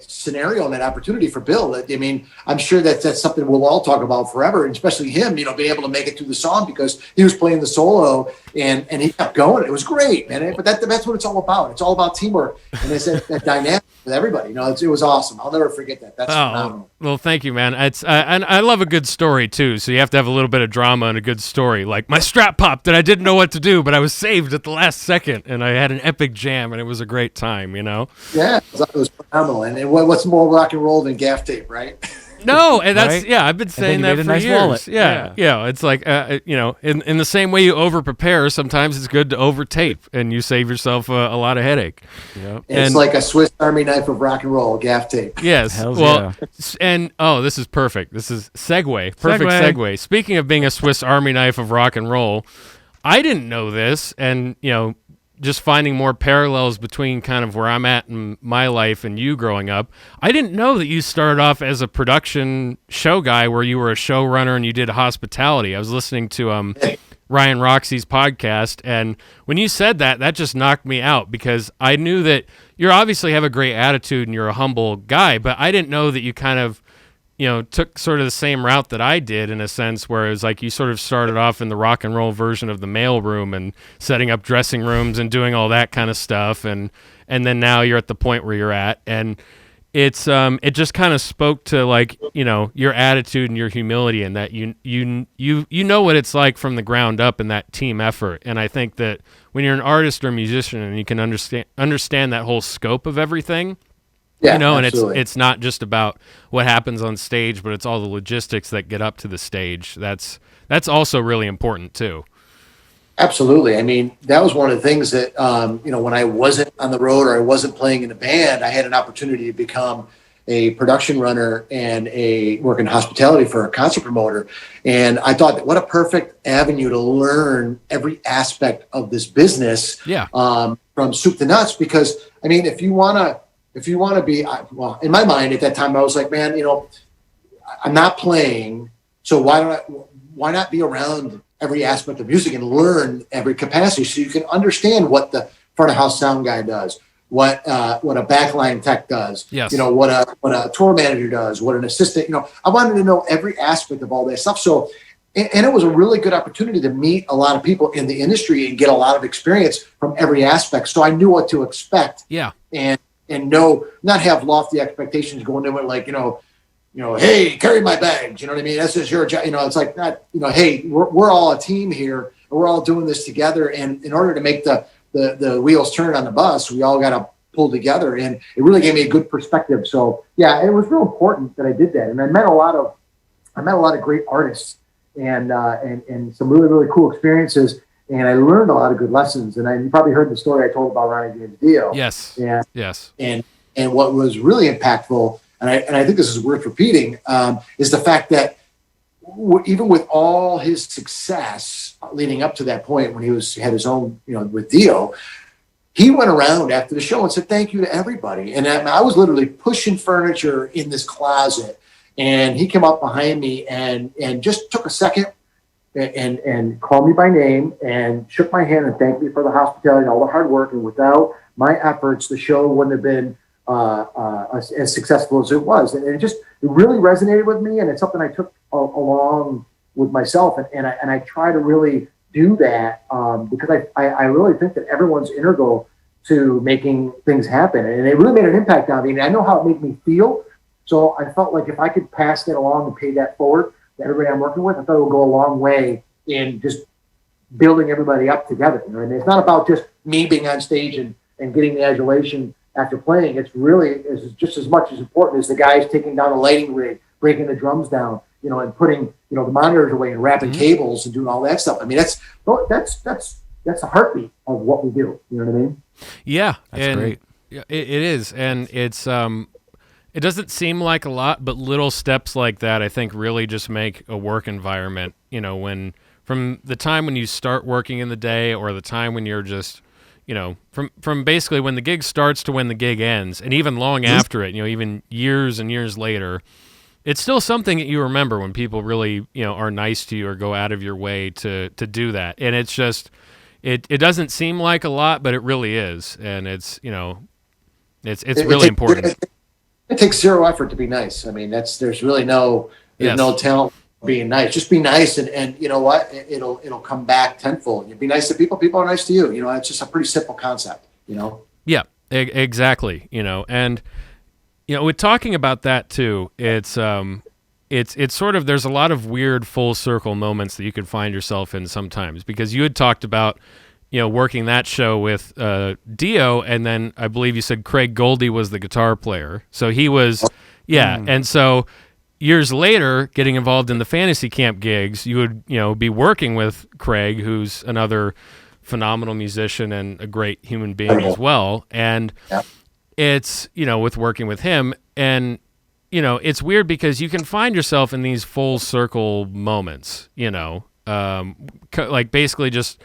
[SPEAKER 3] scenario and that opportunity for Bill. I mean, I'm sure that's something we'll all talk about forever, and especially him, being able to make it through the song because he was playing the solo and he kept going. It was great, man. But that's what it's all about. It's all about teamwork. And it's that dynamic with everybody. It was awesome. I'll never forget that. That's phenomenal.
[SPEAKER 1] Well, thank you, man. It's and I love a good story too. So you have to have a little bit of drama and a good story. Like my strap popped and I didn't know what to do, but I was saved at the last second and I had an epic jam and it was a great time.
[SPEAKER 3] Yeah, it was phenomenal. And what's more rock and roll than gaff tape, right?
[SPEAKER 1] No, and that's
[SPEAKER 2] right?
[SPEAKER 1] I've been saying that for
[SPEAKER 2] nice
[SPEAKER 1] years.
[SPEAKER 2] Wallet.
[SPEAKER 1] Yeah. It's like in the same way you over prepare, sometimes it's good to over tape, and you save yourself a lot of headache.
[SPEAKER 2] Yep.
[SPEAKER 3] It's like a Swiss Army knife of rock and roll, gaff tape.
[SPEAKER 1] Yes.
[SPEAKER 2] Hells
[SPEAKER 1] well, and this is perfect. This is perfect segue. Speaking of being a Swiss Army knife of rock and roll, I didn't know this, and just finding more parallels between kind of where I'm at in my life and you growing up. I didn't know that you started off as a production show guy where you were a showrunner and you did hospitality. I was listening to Ryan Roxy's podcast, and when you said that just knocked me out because I knew that you obviously have a great attitude and you're a humble guy, but I didn't know that you kind of took sort of the same route that I did in a sense where it was like you sort of started off in the rock and roll version of the mailroom and setting up dressing rooms and doing all that kind of stuff. And then now you're at the point where you're at. And it's it just kind of spoke to like, your attitude and your humility and that you know what it's like from the ground up in that team effort. And I think that when you're an artist or musician and you can understand that whole scope of everything,
[SPEAKER 3] Yeah,
[SPEAKER 1] and
[SPEAKER 3] absolutely.
[SPEAKER 1] it's not just about what happens on stage, but it's all the logistics that get up to the stage. That's also really important too.
[SPEAKER 3] Absolutely. I mean, that was one of the things that, when I wasn't on the road or I wasn't playing in a band, I had an opportunity to become a production runner and work in hospitality for a concert promoter. And I thought that what a perfect avenue to learn every aspect of this business from soup to nuts. Because, I mean, if you want to be, well, in my mind at that time, I was like, man, I'm not playing. So why not be around every aspect of music and learn every capacity so you can understand what the front of house sound guy does, what a backline tech does,
[SPEAKER 1] yes.
[SPEAKER 3] What a tour manager does, what an assistant, I wanted to know every aspect of all that stuff. So, and it was a really good opportunity to meet a lot of people in the industry and get a lot of experience from every aspect. So I knew what to expect.
[SPEAKER 1] Yeah.
[SPEAKER 3] And not have lofty expectations going into it like, hey, carry my bags. You know what I mean? That's just your job. It's like not, hey, we're all a team here and we're all doing this together. And in order to make the wheels turn on the bus, we all got to pull together. And it really gave me a good perspective. So yeah, it was real important that I did that. And I met a lot of great artists and some really, really cool experiences. And I learned a lot of good lessons. And you probably heard the story I told about Ronnie James Dio.
[SPEAKER 1] Yes.
[SPEAKER 3] Yeah.
[SPEAKER 1] Yes.
[SPEAKER 3] And what was really impactful, and I think this is worth repeating, is the fact that even with all his success leading up to that point when he had his own, with Dio, he went around after the show and said thank you to everybody. And I was literally pushing furniture in this closet, and he came up behind me and just took a second and called me by name and shook my hand and thanked me for the hospitality and all the hard work. And without my efforts, the show wouldn't have been as successful as it was. And it really resonated with me. And it's something I took along with myself. And I try to really do that because I really think that everyone's integral to making things happen. And it really made an impact on me. And I know how it made me feel. So I felt like if I could pass that along and pay that forward, everybody I'm working with, I thought it would go a long way in just building everybody up together. And it's not about just me being on stage and and getting the adulation after playing, it's really is just as much as important as the guys taking down a lighting rig, breaking the drums down, and putting, the monitors away and wrapping cables and doing all that stuff. I mean, that's the heartbeat of what we do. You know what I mean?
[SPEAKER 1] Yeah.
[SPEAKER 2] That's great.
[SPEAKER 1] It is. And it's, it doesn't seem like a lot, but little steps like that, I think, really just make a work environment, when from the time when you start working in the day or the time when you're just, from basically when the gig starts to when the gig ends, and even long after it, even years and years later, it's still something that you remember when people really, are nice to you or go out of your way to do that. And it's just, it doesn't seem like a lot, but it really is. And it's, it's really important.
[SPEAKER 3] It takes zero effort to be nice. I mean, there's really no talent being nice. Just be nice, and you know what? It'll come back tenfold. You be nice to people, people are nice to you. It's just a pretty simple concept.
[SPEAKER 1] Yeah, exactly. And with talking about that too, it's sort of, there's a lot of weird full circle moments that you could find yourself in sometimes, because you had talked about working that show with Dio, and then I believe you said Craig Goldie was the guitar player. So he was, and so years later, getting involved in the fantasy camp gigs, you would be working with Craig, who's another phenomenal musician and a great human being as well. And it's with working with him, and it's weird because you can find yourself in these full circle moments. Like basically just.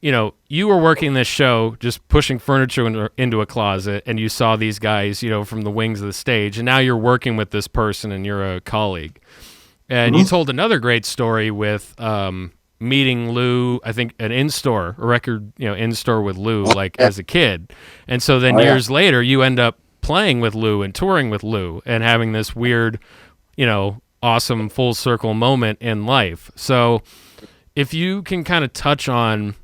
[SPEAKER 1] You were working this show, just pushing furniture into a closet, and you saw these guys, from the wings of the stage, and now you're working with this person and you're a colleague. And you told another great story with meeting Lou, I think a record, in-store with Lou, as a kid. And so then years later, you end up playing with Lou and touring with Lou and having this weird, awesome full circle moment in life. So if you can kind of touch on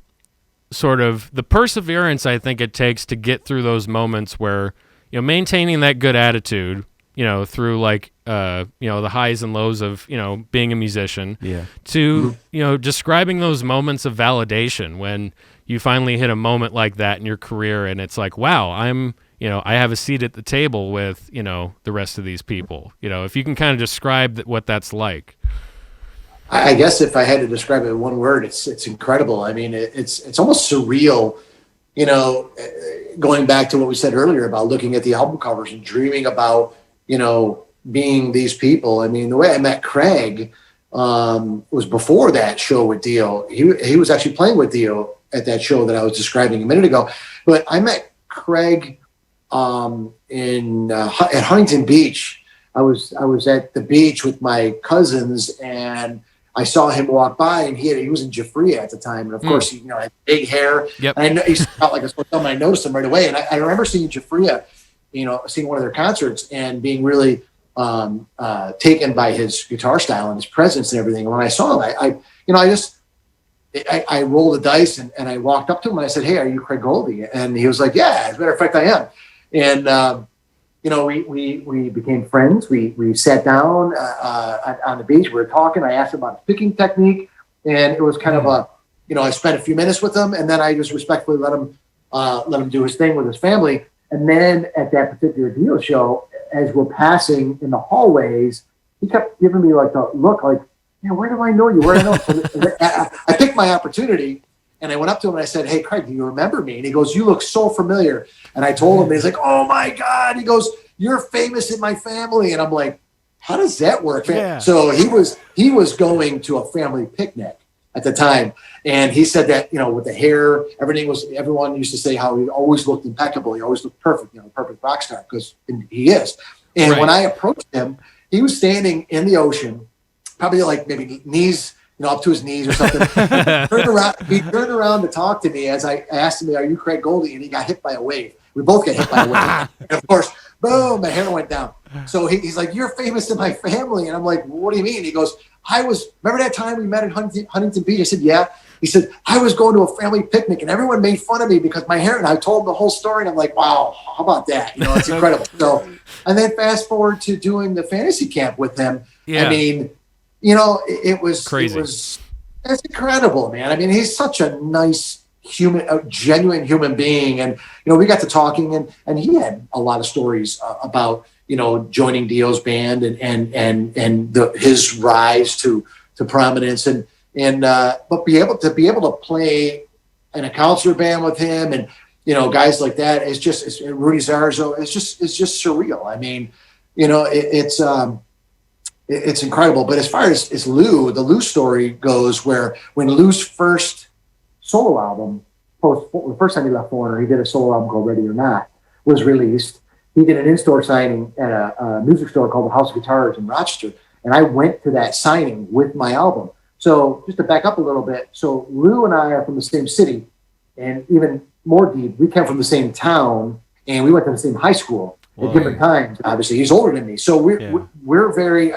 [SPEAKER 1] sort of the perseverance I think it takes to get through those moments where, maintaining that good attitude, through the highs and lows of, being a musician, to, describing those moments of validation when you finally hit a moment like that in your career and it's like, wow, I have a seat at the table with, the rest of these people. If you can kind of describe what that's like.
[SPEAKER 3] I guess if I had to describe it in one word, it's incredible. I mean, it's almost surreal, going back to what we said earlier about looking at the album covers and dreaming about, being these people. I mean, the way I met Craig was before that show with Dio. He was actually playing with Dio at that show that I was describing a minute ago. But I met Craig at Huntington Beach. I was at the beach with my cousins, and I saw him walk by, and he was in Jafria at the time, and of course he had big hair.
[SPEAKER 1] Yep.
[SPEAKER 3] And he felt like a sore thumb, and I noticed him right away. And I remember seeing Jafria, seeing one of their concerts, and being really taken by his guitar style and his presence and everything. And when I saw him, I rolled the dice and I walked up to him and I said, "Hey, are you Craig Goldie?" And he was like, "Yeah, as a matter of fact, I am." And we became friends. We sat down on the beach. We were talking. I asked him about his picking technique, and it was kind of I spent a few minutes with him, and then I just respectfully let him do his thing with his family. And then at that particular Dio show, as we're passing in the hallways, he kept giving me like a look, like, where do I know you? Where do I know? So I picked my opportunity. And I went up to him and I said, "Hey, Craig, do you remember me?" And he goes, "You look so familiar." And I told him, and he's like, "Oh my God." He goes, "You're famous in my family." And I'm like, how does that work? Yeah. So he was going to a family picnic at the time. And he said that, with the hair, everyone used to say how he always looked impeccable. He always looked perfect, perfect rock star, because he is. And when I approached him, he was standing in the ocean, probably like maybe knees, up to his knees or something. He turned around to talk to me as I asked him, "Are you Craig Goldie?" And he got hit by a wave. We both got hit by a wave. And of course, boom, my hair went down. So he's like, "You're famous in my family." And I'm like, "What do you mean?" He goes, remember that time we met at Huntington Beach? I said, "Yeah." He said, "I was going to a family picnic and everyone made fun of me because my hair," and I told him the whole story. And I'm like, wow, how about that? It's incredible. So, and then fast forward to doing the fantasy camp with them. Yeah. I mean, it was crazy. It's incredible, man. I mean, he's such a nice a genuine human being. And, we got to talking, and he had a lot of stories about, joining Dio's band and his rise to prominence but be able to play in a concert band with him and, guys like that. It's Rudy Zarzo. It's just surreal. I mean, it's incredible. But as far as Lou, the Lou story goes, where when Lou's first solo album, the first time he left Foreigner, he did a solo album called Ready or Not, was released. He did an in-store signing at a music store called the House of Guitars in Rochester. And I went to that signing with my album. So just to back up a little bit. So Lou and I are from the same city, and even more deep, we came from the same town, and we went to the same high school at different times. Obviously, he's older than me. So we're very,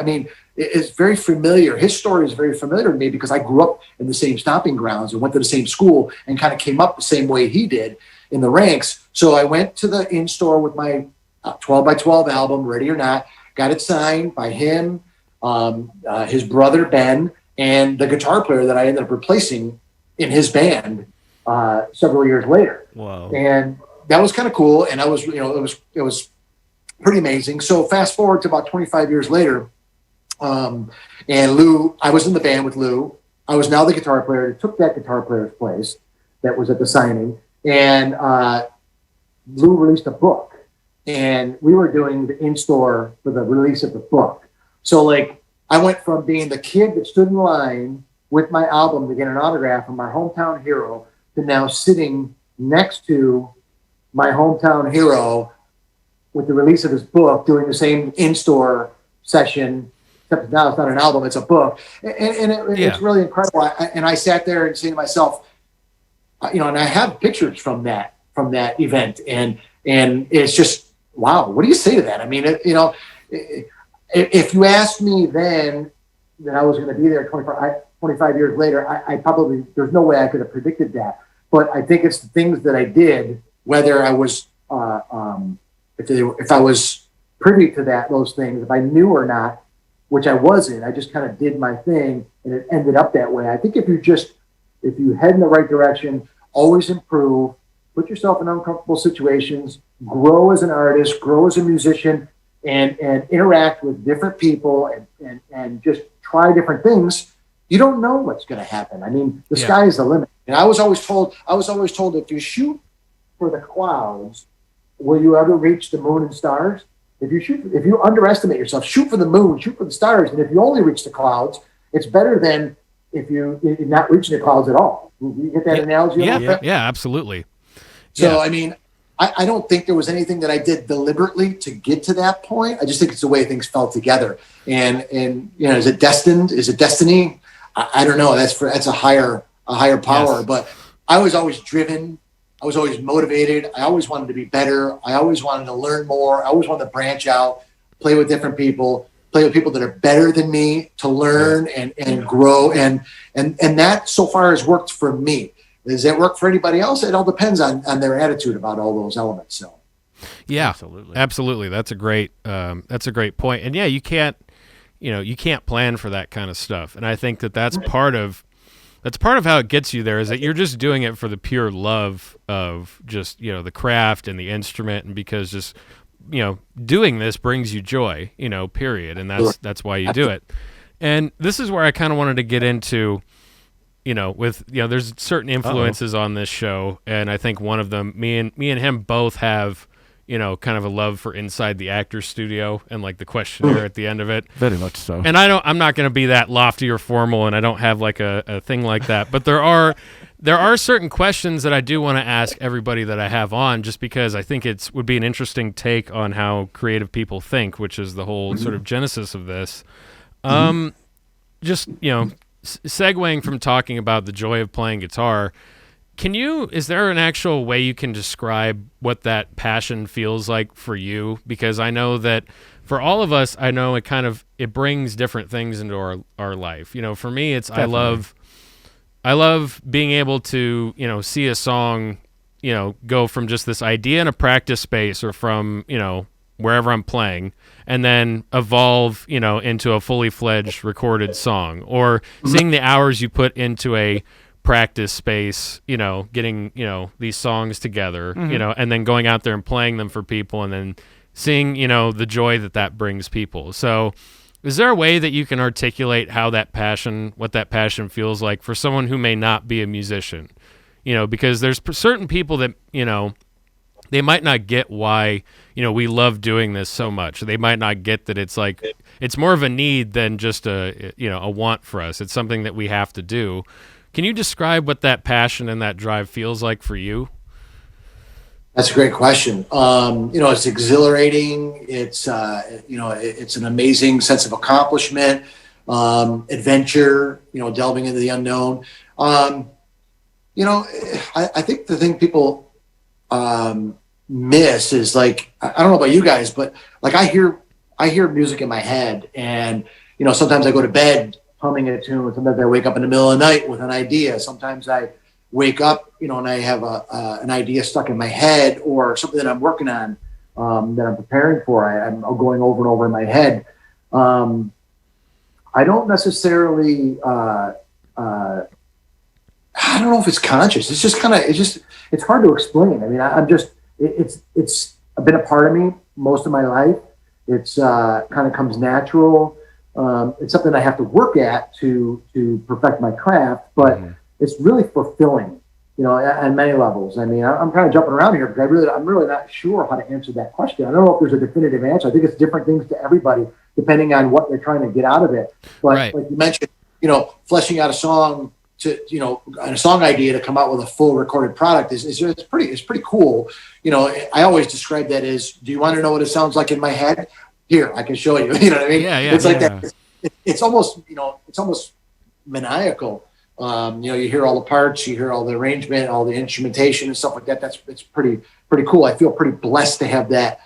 [SPEAKER 3] it's very familiar. His story is very familiar to me because I grew up in the same stomping grounds and went to the same school and kind of came up the same way he did in the ranks. So I went to the in-store with my 12 by 12 album, Ready or Not, got it signed by him, his brother, Ben, and the guitar player that I ended up replacing in his band several years later.
[SPEAKER 2] Wow.
[SPEAKER 3] And that was kind of cool. And it was pretty amazing. So fast forward to about 25 years later, and Lou, I was in the band with Lou. I was now the guitar player who took that guitar player's place that was at the signing. And Lou released a book. And we were doing the in-store for the release of the book. So I went from being the kid that stood in line with my album to get an autograph from my hometown hero to now sitting next to my hometown hero with the release of his book, doing the same in-store session, except now it's not an album, it's a book. It's really incredible. And I sat there and saying to myself, and I have pictures from that event. And it's just, wow, what do you say to that? I mean, if you asked me then that I was going to be there 25 years later, I probably, there's no way I could have predicted that. But I think it's the things that I did, whether I was, if I was privy to those things, if I knew or not, which I wasn't, I just kind of did my thing and it ended up that way. I think if you head in the right direction, always improve, put yourself in uncomfortable situations, grow as an artist, grow as a musician, and interact with different people and just try different things, you don't know what's going to happen. I mean, the sky is the limit. And I was always told if you shoot for the clouds, will you ever reach the moon and stars? If you underestimate yourself, shoot for the moon, shoot for the stars. And if you only reach the clouds, it's better than if you're not reaching the clouds at all. You get that analogy?
[SPEAKER 1] Yeah, absolutely.
[SPEAKER 3] So, I mean, I don't think there was anything that I did deliberately to get to that point. I just think it's the way things fell together. And is it destined? Is it destiny? I don't know. That's a higher power. Yes. But I was always driven. I was always motivated. I always wanted to be better. I always wanted to learn more. I always wanted to branch out, play with different people, play with people that are better than me, to learn and grow. And that so far has worked for me. Does that work for anybody else? It all depends on their attitude about all those elements. So,
[SPEAKER 1] yeah, absolutely. That's a great point. And you can't plan for that kind of stuff. And I think that's part of how it gets you there, is that you're just doing it for the pure love of just, the craft and the instrument, and because just, doing this brings you joy, period. And that's why you do it. And this is where I kind of wanted to get into, there's certain influences on this show, and I think one of them, me and him both have, kind of a love for Inside the Actor's Studio and like the questionnaire at the end of it.
[SPEAKER 2] Very much so.
[SPEAKER 1] And I'm not going to be that lofty or formal, and I don't have like a thing like that. But there are certain questions that I do want to ask everybody that I have on, just because I think would be an interesting take on how creative people think, which is the whole sort of genesis of this. Just, segueing from talking about the joy of playing guitar, is there an actual way you can describe what that passion feels like for you? Because I know that for all of us, I know it brings different things into our life. For me, it's definitely. I love being able to, see a song, go from just this idea in a practice space or from, wherever I'm playing, and then evolve, into a fully fledged recorded song, or seeing the hours you put into a practice space, getting, these songs together,
[SPEAKER 2] Mm-hmm.
[SPEAKER 1] and then going out there and playing them for people and then seeing, the joy that brings people. So is there a way that you can articulate what that passion feels like for someone who may not be a musician? Because there's certain people that, they might not get why, we love doing this so much. They might not get that it's more of a need than just a want for us. It's something that we have to do. Can you describe what that passion and that drive feels like for you?
[SPEAKER 3] That's a great question. It's exhilarating. It's it's an amazing sense of accomplishment, adventure. Delving into the unknown. I think the thing people miss is I don't know about you guys, but I hear music in my head, and sometimes I go to bed humming a tune. Sometimes I wake up in the middle of the night with an idea. Sometimes I wake up, and I have an idea stuck in my head, or something that I'm working on, that I'm preparing for. I'm going over and over in my head. I don't necessarily, I don't know if it's conscious. It's just it's hard to explain. I mean, it's been a part of me most of my life. It's kind of comes natural. It's something I have to work at to perfect my craft, but it's really fulfilling, on many levels. I mean, I'm kind of jumping around here because I'm really not sure how to answer that question. I don't know if there's a definitive answer. I think it's different things to everybody depending on what they're trying to get out of it. But
[SPEAKER 1] Right.
[SPEAKER 3] Like you mentioned, fleshing out a song a song idea to come out with a full recorded product it's pretty cool. I always describe that as, do you want to know what it sounds like in my head? Here, I can show you. You know what I mean?
[SPEAKER 1] Yeah,
[SPEAKER 3] It's like
[SPEAKER 2] yeah.
[SPEAKER 3] that. It's almost, it's almost maniacal. You hear all the parts, you hear all the arrangement, all the instrumentation and stuff like that. It's pretty cool. I feel pretty blessed to have that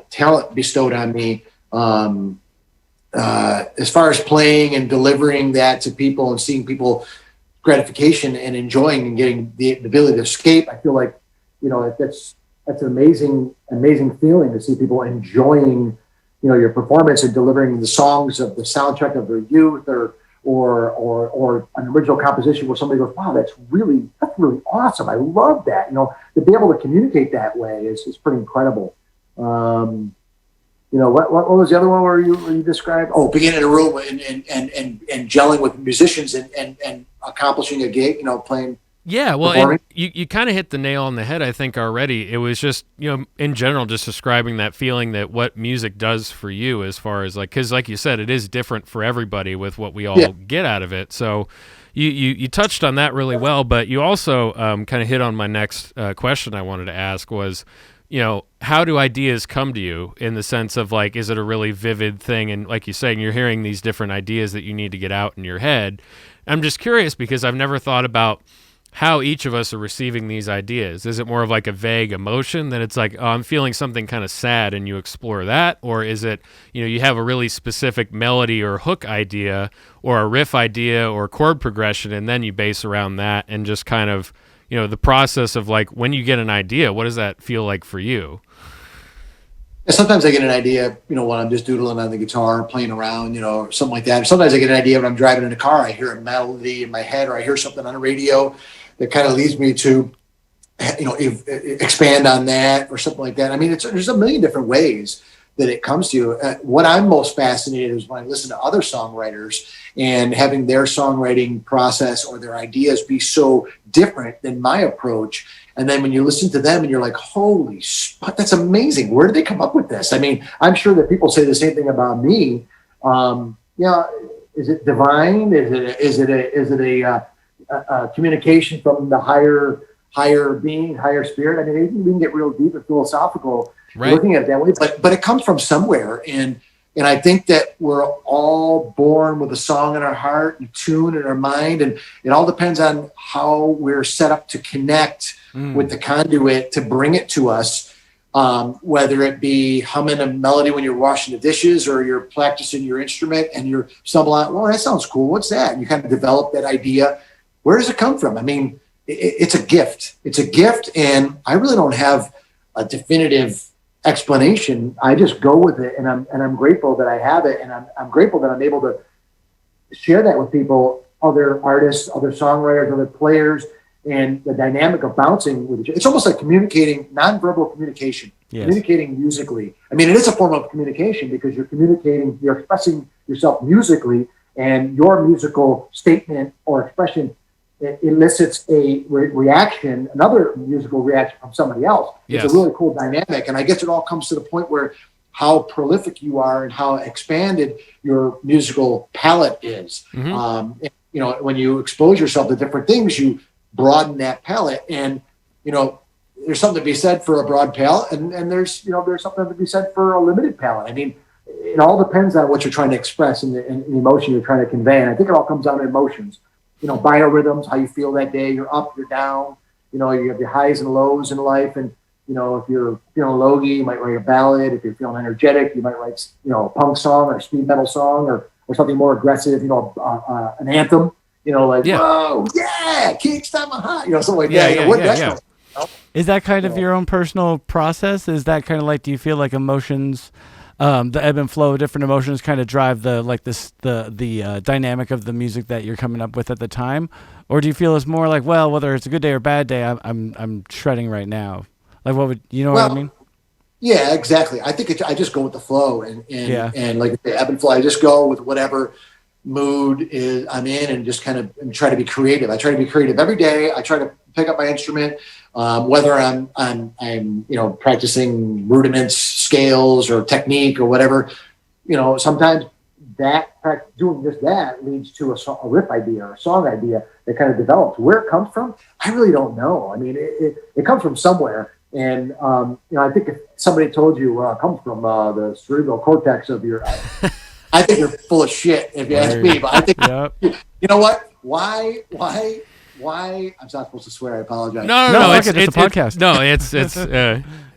[SPEAKER 3] talent bestowed on me. As far as playing and delivering that to people and seeing people gratification and enjoying and getting the ability to escape, I feel like, that's an amazing feeling to see people enjoying, your performance and delivering the songs of the soundtrack of their youth, or an original composition where somebody goes, wow, that's really awesome. I love that. To be able to communicate that way is pretty incredible. What was the other one where you described? Oh, being in a room and gelling with musicians and accomplishing a gig, playing.
[SPEAKER 1] Yeah, well,
[SPEAKER 3] Performing?
[SPEAKER 1] and you kind of hit the nail on the head, I think, already. It was just, in general, just describing that feeling that what music does for you as far as because like you said, it is different for everybody with what we all get out of it. So you touched on that really well, but you also kind of hit on my next question I wanted to ask was, how do ideas come to you in the sense of is it a really vivid thing? And like you saying, you're hearing these different ideas that you need to get out in your head. I'm just curious because I've never thought about how each of us are receiving these ideas. Is it more of a vague emotion that it's oh, I'm feeling something kind of sad and you explore that? Or is it, you have a really specific melody or hook idea or a riff idea or chord progression and then you base around that and just kind of, the process of when you get an idea, what does that feel like for you?
[SPEAKER 3] Sometimes I get an idea, when I'm just doodling on the guitar, playing around, or something like that. Sometimes I get an idea when I'm driving in a car. I hear a melody in my head, or I hear something on the radio that kind of leads me to, expand on that or something like that. I mean, there's a million different ways that it comes to you. What I'm most fascinated is when I listen to other songwriters and having their songwriting process or their ideas be so different than my approach. And then when you listen to them and you're like, holy spot, that's amazing. Where did they come up with this? I mean, I'm sure that people say the same thing about me. Is it divine? Is it a communication from the higher being, higher spirit? I mean, we can get real deep and philosophical looking at it that way, but it comes from somewhere. And I think that we're all born with a song in our heart and tune in our mind. And it all depends on how we're set up to connect with the conduit to bring it to us. Whether it be humming a melody when you're washing the dishes or you're practicing your instrument and you're stumbling out, well, that sounds cool. What's that? And you kind of develop that idea. Where does it come from? I mean, it's a gift. It's a gift. And I really don't have a definitive explanation. I just go with it. And I'm grateful that I have it. And I'm grateful that I'm able to share that with people other artists, other songwriters, other players, and the dynamic of bouncing with each other. It's almost like communicating, nonverbal communication, communicating musically. I mean, it is a form of communication because you're communicating, you're expressing yourself musically, and your musical statement or expression elicits a reaction, another musical reaction from somebody else. Yes. It's a really cool dynamic. And I guess it all comes to the point where how prolific you are and how expanded your musical palette is. And, you know, when you expose yourself to different things, you broaden that palette. And, you know, there's something to be said for a broad palette, and there's, you know, there's something to be said for a limited palette. I mean, it all depends on what you're trying to express and the emotion you're trying to convey. And I think it all comes down to emotions. You know, biorhythms, how you feel that day. You're up, you're down. You know, you have your highs and lows in life. And, you know, if you're feeling logy, you might write a ballad. If you're feeling energetic, you might write, you know, a punk song or a speed metal song or something more aggressive, you know, an anthem, you know, like, whoa, yeah, can't stop my heart, you know, something like that. You know,
[SPEAKER 2] Is that kind of your own personal process? Is that kind of like, do you feel like emotions, the ebb and flow of different emotions kind of drive the dynamic of the music that you're coming up with at the time? Or do you feel it's more like, well, whether it's a good day or bad day, I'm shredding right now? Like, what would, you know what I mean?
[SPEAKER 3] Yeah, exactly. I think I just go with the flow and like the ebb and flow. I just go with whatever mood I'm in and just kind of try to be creative. I try to be creative every day. I try to pick up my instrument, whether I'm you know, practicing rudiments, scales, or technique or whatever. You know, sometimes doing just that leads to a riff idea or a song idea that kind of develops. Where it comes from, I really don't know. I mean, it comes from somewhere. And, you know, I think if somebody told you it comes from the cerebral cortex of your, I think you're full of shit if you ask me. But I think, you know what? Why? I'm not supposed to swear. I apologize.
[SPEAKER 1] No.
[SPEAKER 2] It's a podcast.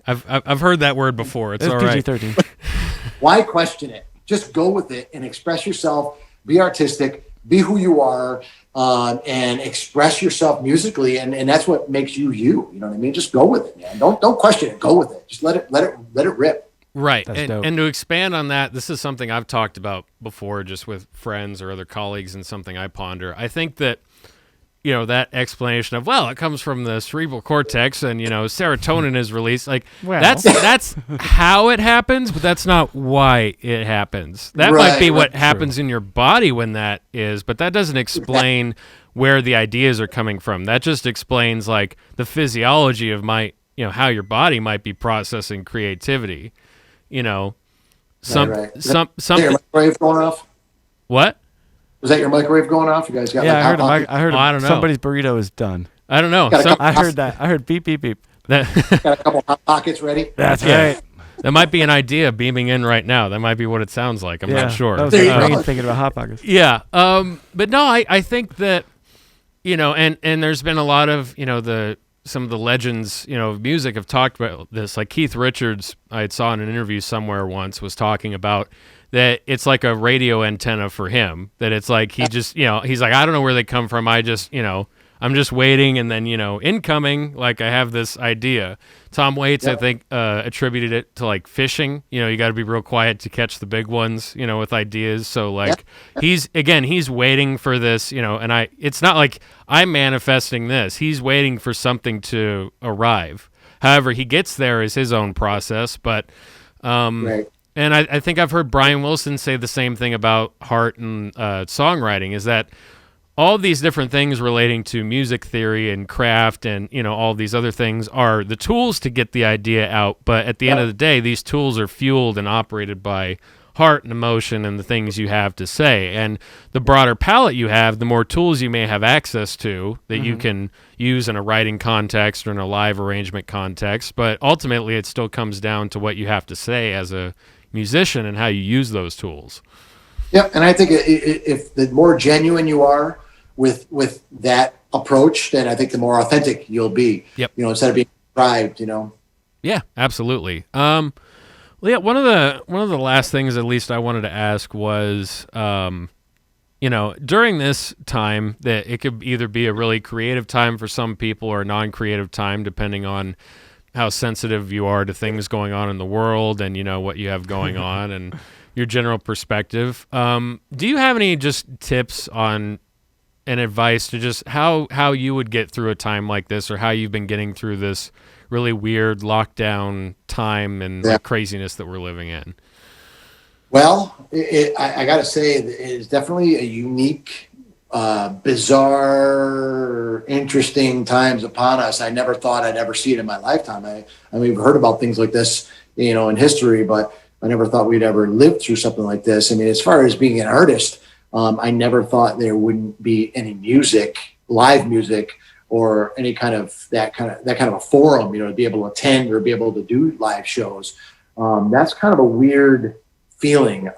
[SPEAKER 1] I've heard that word before. It's all right.
[SPEAKER 2] PG-13.
[SPEAKER 3] Why question it? Just go with it and express yourself. Be artistic. Be who you are. And express yourself musically, and that's what makes you. You know what I mean? Just go with it, man. Don't question it. Go with it. Just let it rip.
[SPEAKER 1] Right. And to expand on that, this is something I've talked about before, just with friends or other colleagues, and something I ponder. I think that, you know, that explanation of, well, it comes from the cerebral cortex and, you know, serotonin is released. Like, that's how it happens, but that's not why it happens. That might be what happens in your body when that is, but that doesn't explain where the ideas are coming from. That just explains, like, the physiology of how your body might be processing creativity. You know, something.
[SPEAKER 3] Your microwave going off?
[SPEAKER 1] What?
[SPEAKER 3] Was that your microwave going off? You guys got?
[SPEAKER 2] Yeah, I heard.
[SPEAKER 1] I don't know.
[SPEAKER 2] Somebody's burrito is done.
[SPEAKER 1] I don't know.
[SPEAKER 2] I heard that. I heard beep beep beep.
[SPEAKER 3] Got a couple hot pockets ready.
[SPEAKER 2] That's right.
[SPEAKER 1] That might be an idea beaming in right now. That might be what it sounds like. I'm not sure.
[SPEAKER 2] That was my brain thinking about hot pockets.
[SPEAKER 1] Yeah. But no, I think that, you know, and there's been a lot of, you know, some of the legends, you know, of music have talked about this. Like Keith Richards, I saw in an interview somewhere once, was talking about that it's like a radio antenna for him, that it's like he just, you know, he's like, I don't know where they come from. I just, you know, I'm just waiting, and then, you know, incoming, like I have this idea. Tom Waits, I think, attributed it to like fishing. You know, you got to be real quiet to catch the big ones, you know, with ideas. So like he's waiting for this, you know, and it's not like I'm manifesting this. He's waiting for something to arrive. However, he gets there is his own process, but and I think I've heard Brian Wilson say the same thing about heart and songwriting, is that all these different things relating to music theory and craft and, you know, all these other things are the tools to get the idea out. But at the end of the day, these tools are fueled and operated by heart and emotion and the things you have to say. And the broader palette you have, the more tools you may have access to that you can use in a writing context or in a live arrangement context. But ultimately, it still comes down to what you have to say as a musician and how you use those tools.
[SPEAKER 3] Yeah, and I think if the more genuine you are with that approach, then I think the more authentic you'll be. Yep. You know, instead of being contrived, you know.
[SPEAKER 1] Yeah, absolutely. Well, yeah, one of the last things, at least, I wanted to ask was, you know, during this time, that it could either be a really creative time for some people or a non-creative time, depending on how sensitive you are to things going on in the world and, you know, what you have going on and your general perspective. Do you have any just tips on and advice to just how you would get through a time like this, or how you've been getting through this really weird lockdown time and like craziness that we're living in.
[SPEAKER 3] Well, I got to say, it is definitely a unique, bizarre, interesting times upon us. I never thought I'd ever see it in my lifetime. I mean, we've heard about things like this, in history, but I never thought we'd ever live through something like this. I mean, as far as being an artist, I never thought there wouldn't be any music, live music, or any kind of that kind of a forum, to be able to attend or be able to do live shows. That's kind of a weird feeling.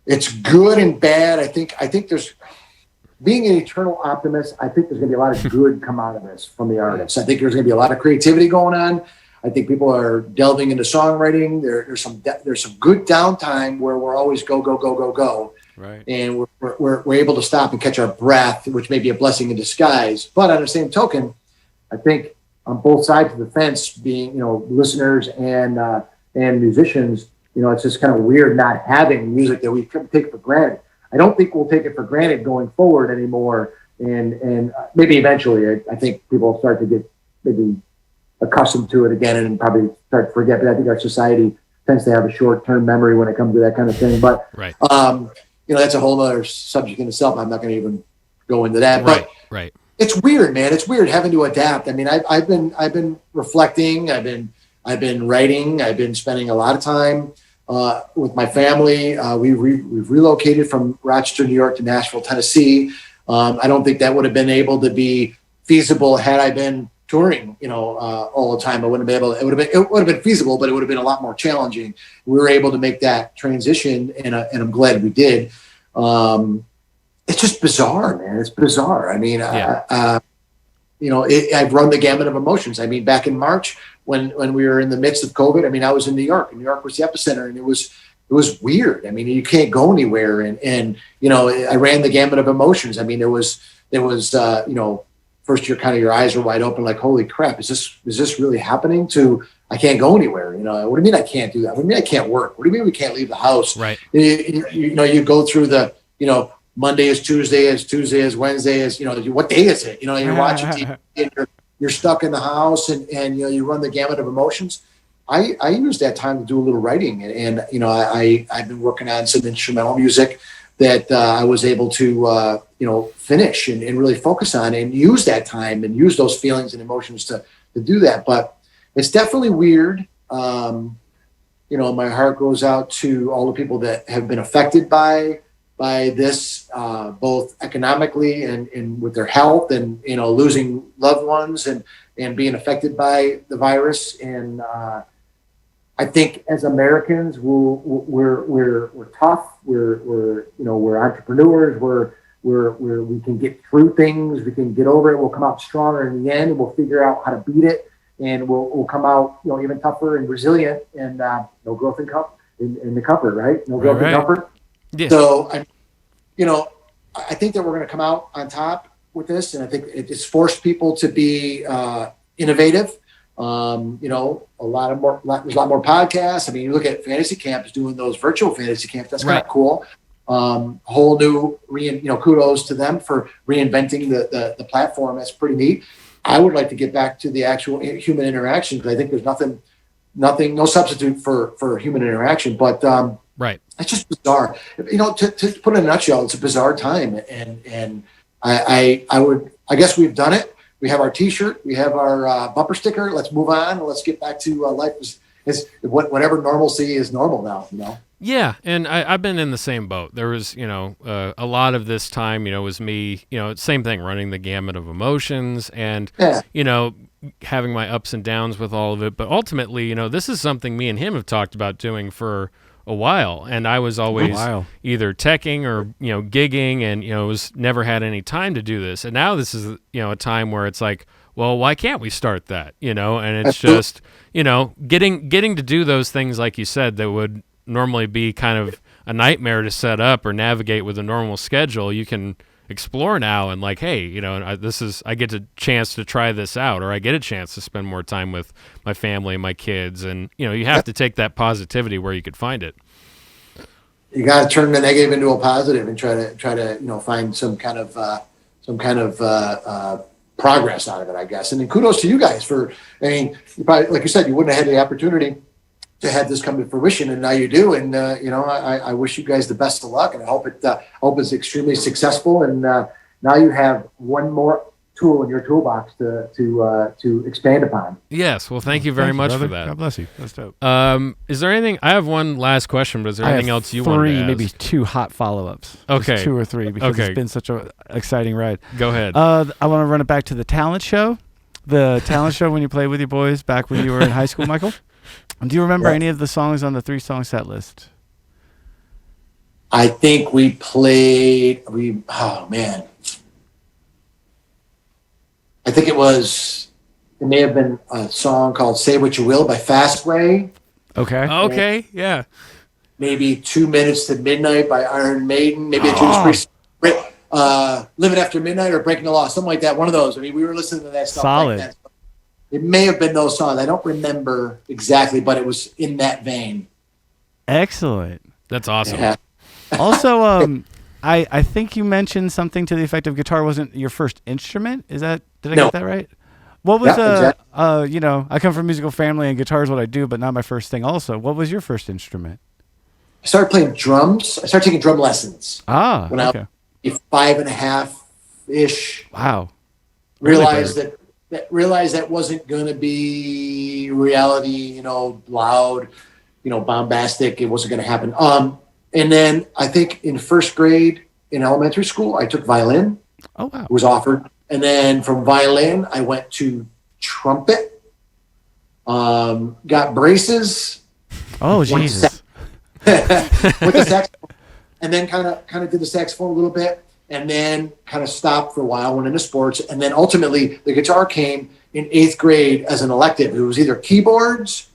[SPEAKER 3] It's good and bad. I think there's, being an eternal optimist, I think there's going to be a lot of good come out of this from the artists. I think there's going to be a lot of creativity going on. I think people are delving into songwriting. There's some good downtime where we're always go, go, go, go, go.
[SPEAKER 1] Right.
[SPEAKER 3] And we're able to stop and catch our breath, which may be a blessing in disguise. But on the same token, I think on both sides of the fence, being, listeners and musicians, it's just kind of weird not having music that we take for granted. I don't think we'll take it for granted going forward anymore. And maybe eventually, I think people will start to get maybe accustomed to it again and probably start to forget. But I think our society tends to have a short-term memory when it comes to that kind of thing. But,
[SPEAKER 1] right.
[SPEAKER 3] That's a whole other subject in itself. I'm not going to even go into that.
[SPEAKER 1] Right.
[SPEAKER 3] But
[SPEAKER 1] Right.
[SPEAKER 3] It's weird, man. It's weird having to adapt. I mean, I've been reflecting. I've been writing. I've been spending a lot of time with my family. We've relocated from Rochester, New York to Nashville, Tennessee. I don't think that would have been able to be feasible had I been touring, all the time. I wouldn't be able. It would have been feasible, but it would have been a lot more challenging. We were able to make that transition, and I'm glad we did. It's just bizarre, man. It's bizarre. I mean, I've run the gamut of emotions. I mean, back in March when we were in the midst of COVID, I mean, I was in New York, and New York was the epicenter, and it was weird. I mean, you can't go anywhere, and I ran the gamut of emotions. I mean, there was first your eyes are wide open, like, holy crap, is this really happening? To, I can't go anywhere. What do you mean I can't do that? What do you mean I can't work? What do you mean we can't leave the house?
[SPEAKER 1] Right.
[SPEAKER 3] You go through the, Monday is Tuesday, is Wednesday, is, what day is it? You're watching TV and you're stuck in the house, and you run the gamut of emotions. I use that time to do a little writing, and I've been working on some instrumental music that I was able to finish and really focus on, and use that time and use those feelings and emotions to do that. But it's definitely weird. My heart goes out to all the people that have been affected by this, both economically and with their health, and losing loved ones and being affected by the virus. And I think as Americans, we're tough. We're entrepreneurs. We can get through things. We can get over it. We'll come out stronger in the end, and we'll figure out how to beat it. And we'll come out even tougher and resilient. And no growth in the comfort, right? No growth in comfort. Yeah. So I think that we're going to come out on top with this, and I think it's forced people to be innovative. There's a lot more podcasts. I mean, you look at fantasy camps doing those virtual fantasy camps. That's kind of cool. Whole new, kudos to them for reinventing the platform. That's pretty neat. I would like to get back to the actual human interaction, because I think there's no substitute for human interaction. But
[SPEAKER 1] right,
[SPEAKER 3] it's just bizarre. To put it in a nutshell, it's a bizarre time, and I guess we've done it. We have our T-shirt, we have our bumper sticker. Let's move on, and let's get back to life is whatever normalcy is normal now.
[SPEAKER 1] Yeah, and I've been in the same boat. There was, a lot of this time, was me, same thing, running the gamut of emotions and, having my ups and downs with all of it. But ultimately, this is something me and him have talked about doing for a while. And I was always either teching or, gigging, and, was never had any time to do this. And now this is, a time where it's like, well, why can't we start that? And it's just, getting to do those things, like you said, that would normally be kind of a nightmare to set up or navigate with a normal schedule. You can explore now, and like, hey, I get a chance to try this out, or I get a chance to spend more time with my family and my kids, and you have to take that positivity where you could find it.
[SPEAKER 3] you got to turn the negative into a positive and try to find some kind of progress out of it, I guess. And then kudos to you guys for, I mean, you probably, like you said, you wouldn't have had the opportunity to have this come to fruition, and now you do. And I wish you guys the best of luck, and I hope it's extremely successful. And now you have one more tool in your toolbox to expand upon.
[SPEAKER 1] Yes. Well, thank you very much for that.
[SPEAKER 2] God bless you. That's dope.
[SPEAKER 1] Is there anything? I have one last question, but is there anything else you want to ask?
[SPEAKER 2] Maybe 2 hot follow-ups.
[SPEAKER 1] Okay.
[SPEAKER 2] Just 2 or 3 because it's been such an exciting ride.
[SPEAKER 1] Go ahead.
[SPEAKER 2] I want to run it back to the talent show. The talent show when you played with your boys back when you were in high school, Michael. Do you remember any of the songs on the 3-song set list?
[SPEAKER 3] I think we played. Oh man. I think it may have been a song called Say What You Will by Fastway.
[SPEAKER 1] Okay, yeah.
[SPEAKER 3] Maybe 2 Minutes to Midnight by Iron Maiden. Maybe a Judas Priest, Living After Midnight or Breaking the Law, something like that. One of those. I mean, we were listening to that stuff.
[SPEAKER 2] Solid.
[SPEAKER 3] Like that. It may have been those songs. I don't remember exactly, but it was in that vein.
[SPEAKER 2] Excellent.
[SPEAKER 1] That's awesome.
[SPEAKER 3] Yeah.
[SPEAKER 2] Also, I think you mentioned something to the effect of guitar wasn't your first instrument. Did I get that right? What was
[SPEAKER 3] exactly.
[SPEAKER 2] I come from a musical family and guitar is what I do, but not my first thing also. What was your first instrument?
[SPEAKER 3] I started playing drums. I started taking drum lessons.
[SPEAKER 2] When
[SPEAKER 3] I was 5.5-ish.
[SPEAKER 2] Wow.
[SPEAKER 3] Realized that wasn't going to be reality, loud, bombastic. It wasn't going to happen. And then I think in first grade in elementary school, I took violin.
[SPEAKER 2] Oh, wow.
[SPEAKER 3] It was offered. And then from violin, I went to trumpet, got braces.
[SPEAKER 2] Oh, Jesus.
[SPEAKER 3] With the saxophone, and then kind of did the saxophone a little bit, and then kind of stopped for a while, went into sports. And then ultimately the guitar came in 8th grade as an elective. It was either keyboards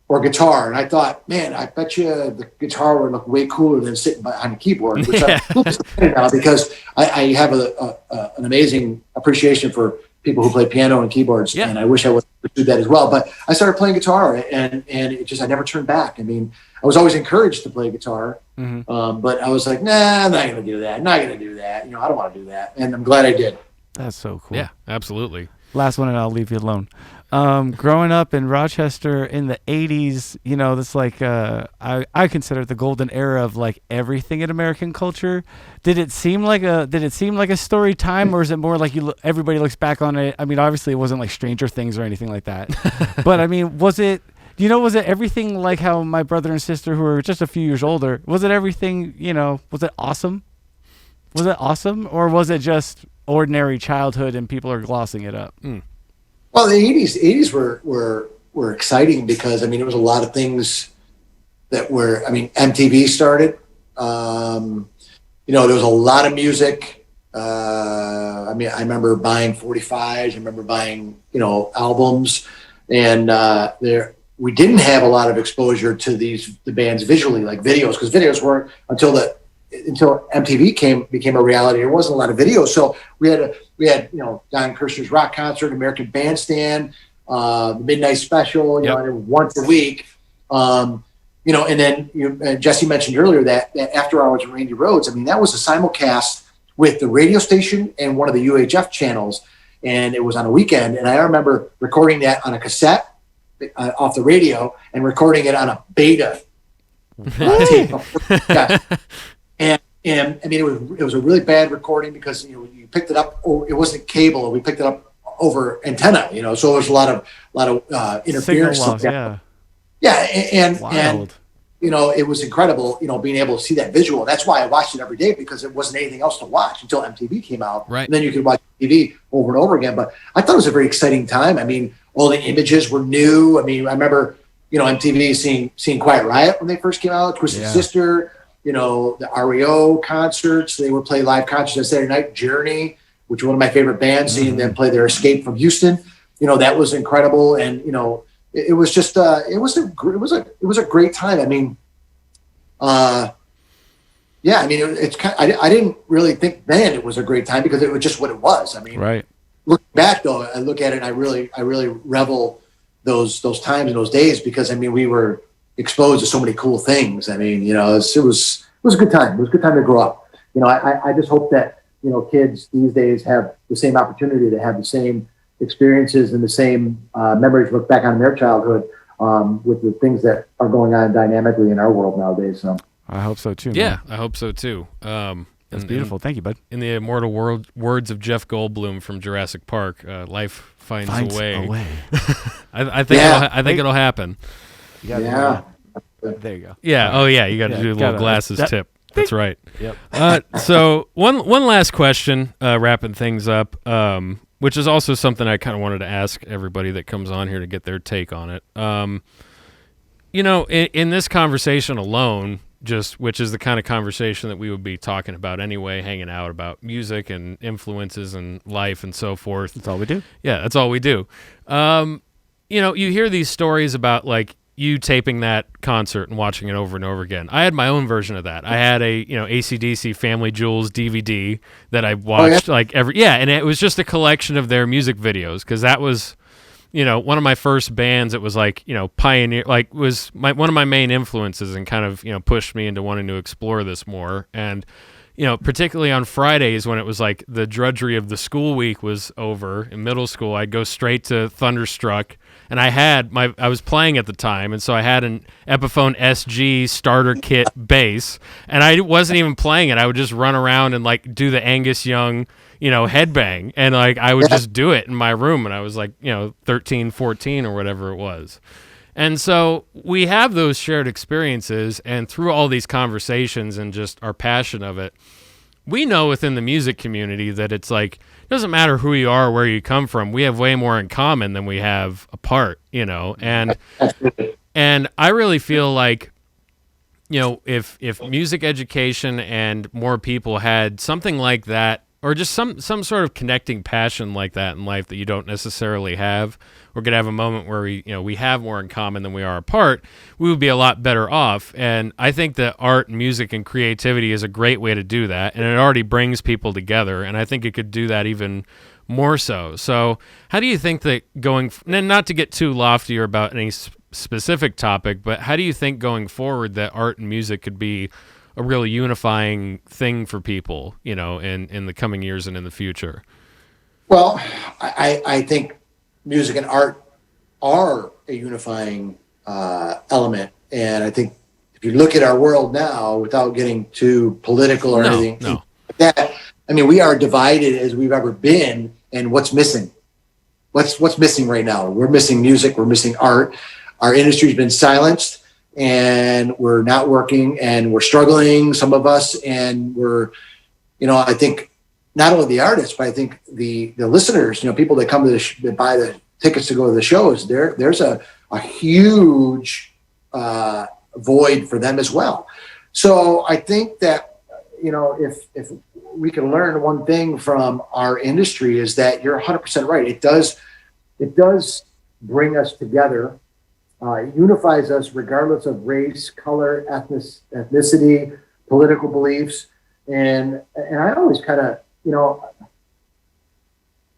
[SPEAKER 3] or guitar. And I thought, man, I bet you the guitar would look way cooler than sitting behind a keyboard, which I'm disappointed now because I have an amazing appreciation for people who play piano and keyboards. Yeah. And I wish I would do that as well. But I started playing guitar and it just, I never turned back. I mean, I was always encouraged to play guitar, but I was like, nah, I'm not going to do that. I'm not going to do that. I don't want to do that. And I'm glad I did.
[SPEAKER 2] That's so cool.
[SPEAKER 1] Yeah, absolutely.
[SPEAKER 2] Last one and I'll leave you alone. Growing up in Rochester in the 80s, that's like I consider it the golden era of like everything in American culture. Did it seem like a story time, or is it more like everybody looks back on it? I mean, obviously it wasn't like Stranger Things or anything like that. But I mean, was it everything like how my brother and sister who were just a few years older, was it everything, was it awesome? Was it awesome, or was it just ordinary childhood and people are glossing it up?
[SPEAKER 3] Well, the 80s were exciting because, I mean, there was a lot of things that were, I mean, MTV started. There was a lot of music. I mean, I remember buying 45s. I remember buying, albums. And we didn't have a lot of exposure to the bands visually, like videos, because videos weren't until MTV became a reality. There wasn't a lot of videos, so we had Don Kirshner's rock concert, American Bandstand, the Midnight Special, once a week. And then Jesse mentioned earlier that After Hours with Randy Rhoads. I mean, that was a simulcast with the radio station and one of the UHF channels, and it was on a weekend. And I remember recording that on a cassette off the radio and recording it on a beta tape. And I mean, it was a really bad recording because you picked it up, or it wasn't cable. We picked it up over antenna, so there was a lot of interference.
[SPEAKER 2] Signal loss,
[SPEAKER 3] and it was incredible, being able to see that visual. That's why I watched it every day, because there wasn't anything else to watch until MTV came out.
[SPEAKER 1] Right.
[SPEAKER 3] And then you could watch TV over and over again. But I thought it was a very exciting time. I mean, all the images were new. I mean, I remember, MTV seeing Quiet Riot when they first came out, Twisted Sister, the REO concerts. They would play live concerts on Saturday night. Journey, which was one of my favorite bands, seeing them play their Escape from Houston. That was incredible. And, it was just it was a great time. I mean, it's kind of, I didn't really think then it was a great time because it was just what it was. I mean,
[SPEAKER 2] right.
[SPEAKER 3] Looking back though, I look at it and I really revel those times and those days, because I mean, we were, exposed to so many cool things. I mean, it was a good time. It was a good time to grow up. I just hope that, kids these days have the same opportunity to have the same experiences and the same memories, look back on their childhood with the things that are going on dynamically in our world nowadays. So
[SPEAKER 2] I hope so too.
[SPEAKER 1] Yeah, I hope so too.
[SPEAKER 2] That's beautiful. Thank you, bud.
[SPEAKER 1] In the immortal words of Jeff Goldblum from Jurassic Park, life finds a way. I think it'll happen.
[SPEAKER 3] Yeah.
[SPEAKER 2] There you go.
[SPEAKER 1] Yeah. Oh, yeah. You got to do the little glasses tip. That's right.
[SPEAKER 2] Yep.
[SPEAKER 1] So one last question, wrapping things up, which is also something I kind of wanted to ask everybody that comes on here to get their take on it. In this conversation alone, which is the kind of conversation that we would be talking about anyway, hanging out about music and influences and life and so forth.
[SPEAKER 2] That's all we do.
[SPEAKER 1] Yeah, that's all we do. You hear these stories about like you taping that concert and watching it over and over again. I had my own version of that. I had a AC/DC Family Jewels DVD that I watched and it was just a collection of their music videos because that was one of my first bands. It was like pioneer, like was one of my main influences and kind of pushed me into wanting to explore this more. And particularly on Fridays when it was like the drudgery of the school week was over in middle school, I'd go straight to Thunderstruck. And I was playing at the time, and so I had an Epiphone SG starter kit bass, and I wasn't even playing it. I would just run around and like do the Angus Young, headbang, and like I would just do it in my room, and I was like, 13, 14 or whatever it was. And so we have those shared experiences, and through all these conversations and just our passion of it, we know within the music community that it's like, it doesn't matter who you are or where you come from, we have way more in common than we have apart, and I really feel like, if music education and more people had something like that, or just some sort of connecting passion like that in life that you don't necessarily have, we're going to have a moment where we have more in common than we are apart, we would be a lot better off. And I think that art and music and creativity is a great way to do that. And it already brings people together. And I think it could do that even more so. So how do you think that not to get too lofty or about any specific topic, but how do you think going forward that art and music could be a really unifying thing for people, in the coming years and in the future?
[SPEAKER 3] Well, I think music and art are a unifying element. And I think if you look at our world now, without getting too political or anything like that, I mean, we are divided as we've ever been. And what's missing? What's missing right now? We're missing music. We're missing art. Our industry's been silenced, and we're not working, and we're struggling, some of us, and we're, I think not only the artists, but I think the listeners, people that come to that buy the tickets to go to the shows, there's a huge void for them as well. So I think that, if we can learn one thing from our industry is that you're 100% right. It does bring us together. It unifies us regardless of race, color, ethnicity, political beliefs. And I always kind of,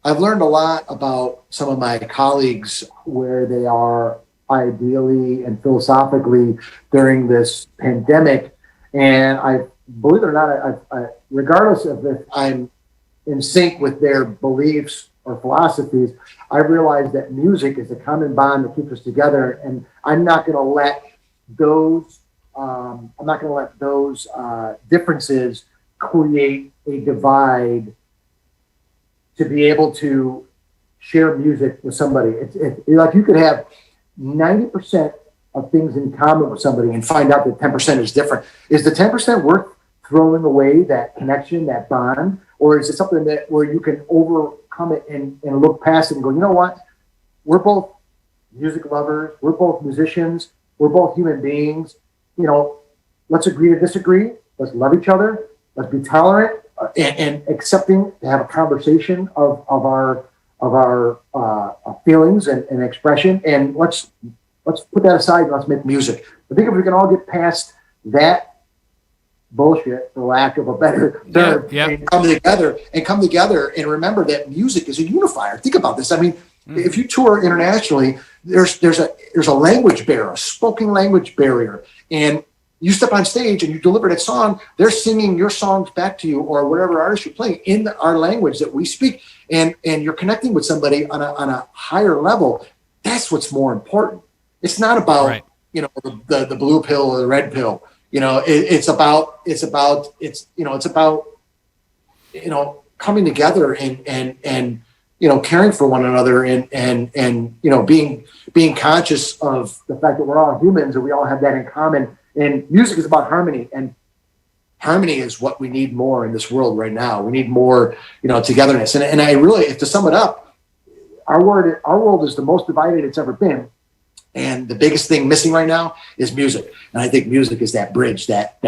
[SPEAKER 3] I've learned a lot about some of my colleagues where they are ideally and philosophically during this pandemic. And I, believe it or not, I regardless of if I'm in sync with their beliefs or philosophies, I realize that music is a common bond that keeps us together, and I'm not going to let those differences create a divide to be able to share music with somebody. It's like you could have 90% of things in common with somebody and find out that 10% is different. Is the 10% worth throwing away that connection, that bond, or is it something that where you can overcome it and look past it and go, you know what? We're both music lovers. We're both musicians. We're both human beings. Let's agree to disagree. Let's love each other. Let's be tolerant and accepting to have a conversation of our feelings and expression. And let's put that aside and let's make music. I think if we can all get past that bullshit, for lack of a better term, and come together and remember that music is a unifier. Think about this. I mean, If you tour internationally, there's a language barrier, a spoken language barrier, and you step on stage and you deliver that song, they're singing your songs back to you or whatever artist you're playing in our language that we speak, and you're connecting with somebody on a higher level. That's what's more important. It's not about the blue pill or the red pill. It's about coming together and caring for one another and being conscious of the fact that we're all humans and we all have that in common. And music is about harmony, and harmony is what we need more in this world right now. We need more, togetherness. And I really, to sum it up, our world is the most divided it's ever been. And the biggest thing missing right now is music. And I think music is that bridge, that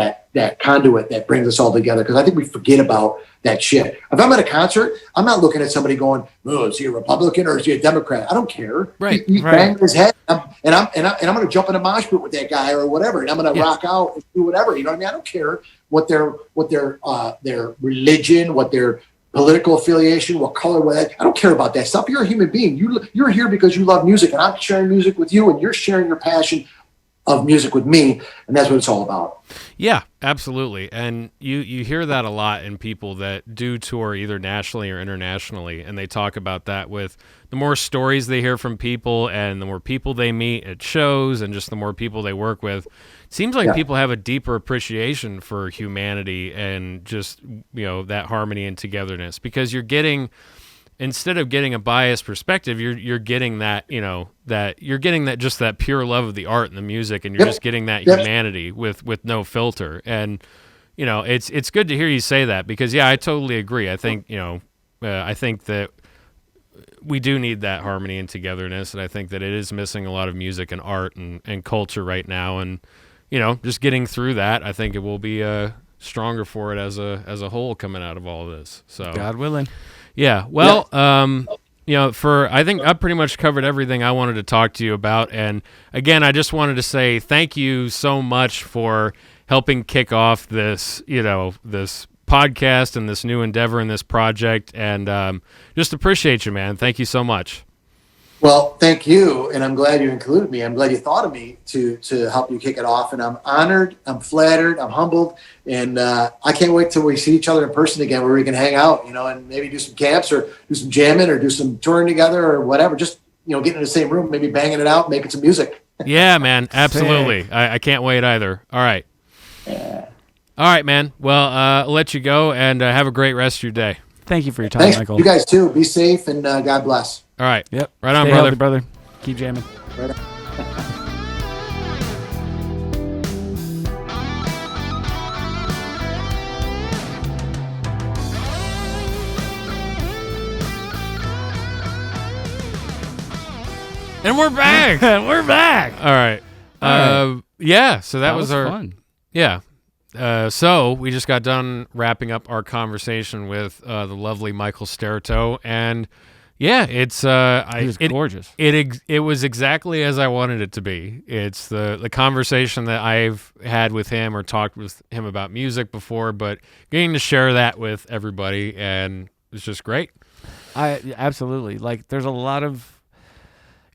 [SPEAKER 3] conduit that brings us all together. Because I think we forget about that shit. If I'm at a concert, I'm not looking at somebody going, "Oh, is he a Republican or is he a Democrat?" I don't care.
[SPEAKER 1] Right.
[SPEAKER 3] He's banging his head, and I'm going to jump in a mosh pit with that guy or whatever, and I'm going to rock out and do whatever. You know what I mean? I don't care what their religion, what their political affiliation, what color, I don't care about that stuff. You're a human being. You're here because you love music, and I'm sharing music with you, and you're sharing your passion of music with me, and that's what it's all about.
[SPEAKER 1] Yeah, absolutely. And you hear that a lot in people that do tour either nationally or internationally, and they talk about that with the more stories they hear from people and the more people they meet at shows and just the more people they work with. It seems like people have a deeper appreciation for humanity and just, that harmony and togetherness, because you're getting, instead of getting a biased perspective, you're getting that, just that pure love of the art and the music, and you're just getting that humanity with no filter. And, it's good to hear you say that, because I totally agree. I think, I think that we do need that harmony and togetherness. And I think that it is missing a lot of music and art and culture right now. And, just getting through that, I think it will be stronger for it as a whole coming out of all of this. So
[SPEAKER 2] God willing.
[SPEAKER 1] Yeah. Well, I think I pretty much covered everything I wanted to talk to you about. And again, I just wanted to say thank you so much for helping kick off this, this podcast and this new endeavor and this project. And just appreciate you, man. Thank you so much.
[SPEAKER 3] Well, thank you, and I'm glad you included me. I'm glad you thought of me to help you kick it off, and I'm honored, I'm flattered, I'm humbled, and I can't wait till we see each other in person again, where we can hang out, and maybe do some camps or do some jamming or do some touring together or whatever. Just get in the same room, maybe banging it out, making some music.
[SPEAKER 1] Yeah, man, absolutely. I can't wait either. All right.
[SPEAKER 3] Yeah.
[SPEAKER 1] All right, man. Well, I'll let you go, and have a great rest of your day.
[SPEAKER 2] Thank you for your time,
[SPEAKER 3] Thanks.
[SPEAKER 2] Michael.
[SPEAKER 3] You guys too. Be safe, and God bless.
[SPEAKER 1] All right.
[SPEAKER 2] Yep.
[SPEAKER 1] Right on,
[SPEAKER 2] Stay
[SPEAKER 1] brother.
[SPEAKER 2] healthy, brother. Keep jamming.
[SPEAKER 3] Right on.
[SPEAKER 1] And we're back.
[SPEAKER 2] We're back.
[SPEAKER 1] All right. Yeah. So that was our
[SPEAKER 2] fun.
[SPEAKER 1] Yeah. So we just got done wrapping up our conversation with the lovely Michael Staertow, and yeah, it's
[SPEAKER 2] He was gorgeous.
[SPEAKER 1] It was exactly as I wanted it to be. It's the conversation that I've had with him or talked with him about music before, but getting to share that with everybody, and it's just great.
[SPEAKER 2] Absolutely. There's a lot of,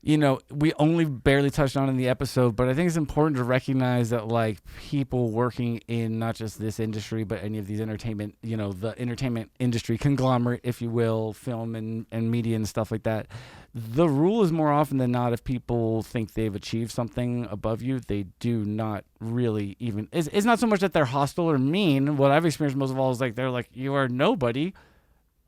[SPEAKER 2] we only barely touched on in the episode, but I think it's important to recognize that people working in not just this industry, but any of these entertainment, the entertainment industry conglomerate, if you will, film and media and stuff like that. The rule is more often than not, if people think they've achieved something above you, they do not really even, it's not so much that they're hostile or mean. What I've experienced most of all is they're like, you are nobody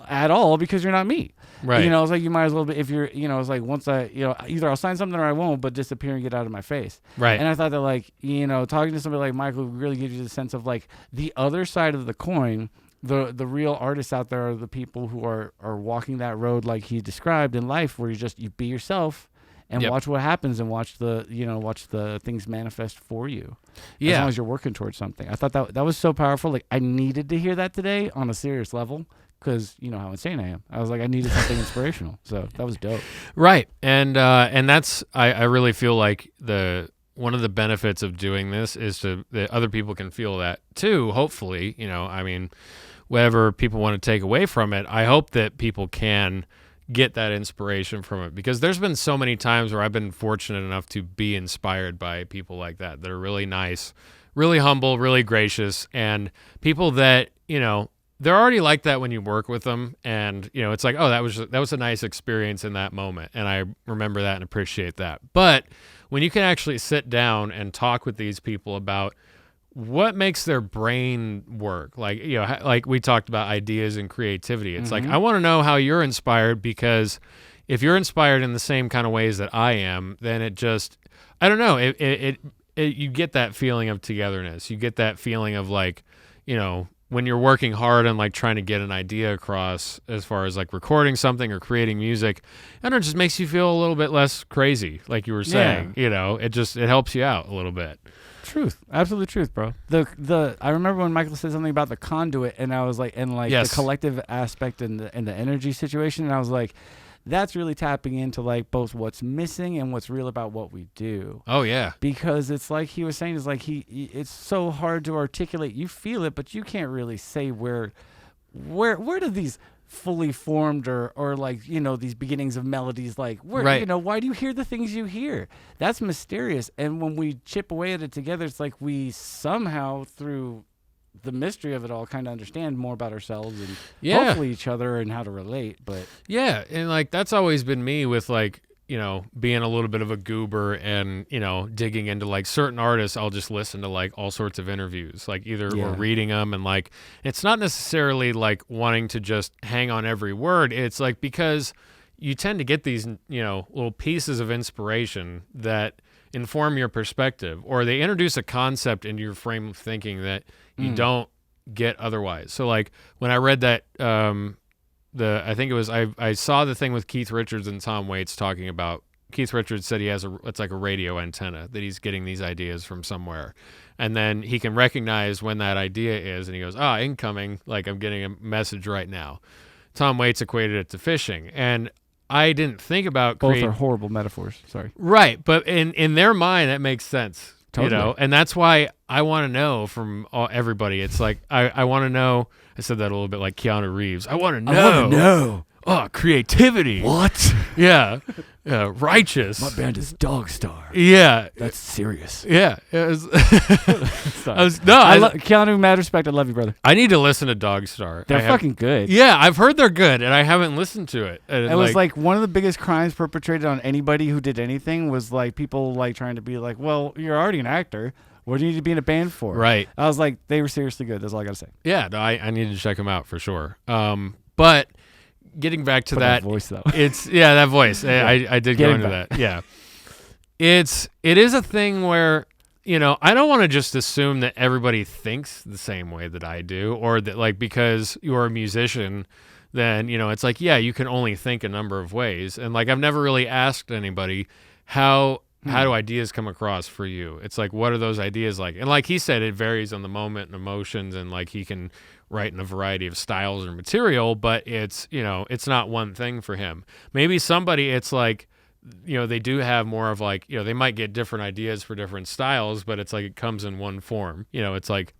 [SPEAKER 2] at all because you're not me.
[SPEAKER 1] Right.
[SPEAKER 2] It's like you might as well be, if you're, it's like once I, either I'll sign something or I won't, but disappear and get out of my face.
[SPEAKER 1] Right.
[SPEAKER 2] And I thought that talking to somebody like Michael really gives you the sense of the other side of the coin. The real artists out there are the people who are walking that road like he described in life, where you be yourself and watch what happens and watch the things manifest for you.
[SPEAKER 1] Yeah.
[SPEAKER 2] As long as you're working towards something. I thought that was so powerful. I needed to hear that today on a serious level. Because you know how insane I am. I was like, I needed something inspirational. So that was dope.
[SPEAKER 1] Right. And that's, I really feel like one of the benefits of doing this is that other people can feel that too, hopefully. Whatever people want to take away from it, I hope that people can get that inspiration from it, because there's been so many times where I've been fortunate enough to be inspired by people like that are really nice, really humble, really gracious, and people that, they're already like that when you work with them, and it's like, oh, that was a nice experience in that moment, and I remember that and appreciate that. But when you can actually sit down and talk with these people about what makes their brain work, like like we talked about ideas and creativity, it's like, I want to know how you're inspired, because if you're inspired in the same kind of ways that I am, then it just, I don't know, you get that feeling of togetherness. You get that feeling of like, when you're working hard and like trying to get an idea across as far as like recording something or creating music, and it just makes you feel a little bit less crazy, like you were saying. It helps you out a little bit.
[SPEAKER 2] Truth, absolute truth, bro. I remember when Michael said something about the conduit, and I was like, and like
[SPEAKER 1] Yes.
[SPEAKER 2] the collective aspect and the energy situation, and I was like, that's really tapping into like both what's missing and what's real about what we do.
[SPEAKER 1] Oh yeah.
[SPEAKER 2] Because it's like he was saying, is like it's so hard to articulate. You feel it, but you can't really say where do these fully formed or like these beginnings of melodies, like where
[SPEAKER 1] Right.
[SPEAKER 2] Why do you hear the things you hear? That's mysterious. And when we chip away at it together, it's like we somehow, through the mystery of it all, kind of understand more about ourselves and hopefully each other and how to relate. But
[SPEAKER 1] yeah, and like that's always been me with like being a little bit of a goober and digging into like certain artists. I'll just listen to like all sorts of interviews, like either or reading them, and like it's not necessarily like wanting to just hang on every word. It's like because you tend to get these little pieces of inspiration that inform your perspective, or they introduce a concept into your frame of thinking that you don't get otherwise. So like when I read that I think it was I saw the thing with Keith Richards and Tom Waits talking about, Keith Richards said he has it's like a radio antenna that he's getting these ideas from somewhere, and then he can recognize when that idea is, and he goes, incoming, like I'm getting a message right now. Tom Waits equated it to fishing, and I didn't think about
[SPEAKER 2] both are horrible metaphors. Sorry.
[SPEAKER 1] Right, but in their mind that makes sense.
[SPEAKER 2] Totally.
[SPEAKER 1] And that's why I want to know from everybody. It's like I want to know. I said that a little bit like Keanu Reeves. I want to know.
[SPEAKER 2] I want to know.
[SPEAKER 1] Oh, creativity.
[SPEAKER 2] What?
[SPEAKER 1] Yeah. Righteous.
[SPEAKER 2] My band is Dog Star.
[SPEAKER 1] Yeah.
[SPEAKER 2] That's serious.
[SPEAKER 1] Yeah. It was,
[SPEAKER 2] Keanu, mad respect. I love you, brother.
[SPEAKER 1] I need to listen to Dog Star.
[SPEAKER 2] They're fucking good.
[SPEAKER 1] Yeah, I've heard they're good, and I haven't listened to it.
[SPEAKER 2] It was like one of the biggest crimes perpetrated on anybody who did anything was like people like trying to be like, well, you're already an actor. What do you need to be in a band for?
[SPEAKER 1] Right.
[SPEAKER 2] I was like, they were seriously good. That's all I got to say.
[SPEAKER 1] Yeah, no, I need to check them out for sure. But getting back to that
[SPEAKER 2] voice though,
[SPEAKER 1] that voice. I did go into that. Yeah, it is a thing where I don't want to just assume that everybody thinks the same way that I do, or that like because you're a musician, then it's like you can only think a number of ways, and like I've never really asked anybody how do ideas come across for you. It's like, what are those ideas like? And like he said, it varies on the moment and emotions, and like he can write in a variety of styles or material, but it's it's not one thing for him. Maybe somebody, it's like they do have more of like they might get different ideas for different styles, but it's like it comes in one form. It's like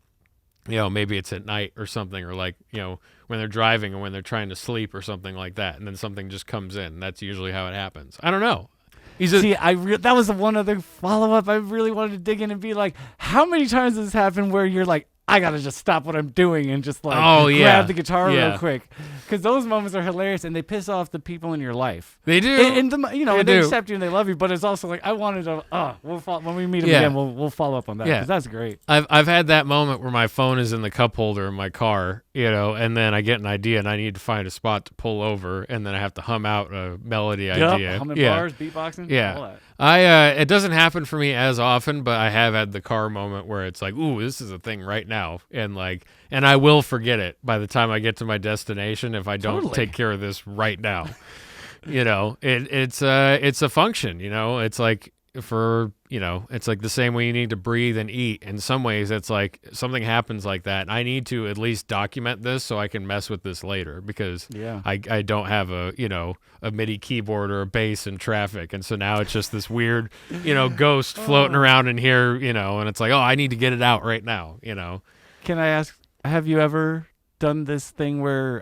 [SPEAKER 1] maybe it's at night or something, or like when they're driving or when they're trying to sleep or something like that, and then something just comes in. That's usually how it happens. I don't know.
[SPEAKER 2] That was the one other follow-up. I really wanted to dig in and be like, how many times has this happened where you're like, I got to just stop what I'm doing and just like grab the guitar real quick? Because those moments are hilarious, and they piss off the people in your life.
[SPEAKER 1] They do.
[SPEAKER 2] And they accept you and they love you, but it's also like, I wanted to, when we meet them again, we'll follow up on that, because that's great.
[SPEAKER 1] I've had that moment where my phone is in the cup holder in my car, and then I get an idea and I need to find a spot to pull over, and then I have to hum out a melody idea.
[SPEAKER 2] Humming bars, beatboxing, all that.
[SPEAKER 1] It doesn't happen for me as often, but I have had the car moment where it's like, ooh, this is a thing right now, and I will forget it by the time I get to my destination if I don't take care of this right now. It's a function. It's like it's like the same way you need to breathe and eat. In some ways, it's like something happens like that, and I need to at least document this so I can mess with this later, because I don't have a MIDI keyboard or a bass in traffic, and so now it's just this weird ghost floating around in here, and it's like, oh, I need to get it out right now.
[SPEAKER 2] Can I ask, have you ever done this thing where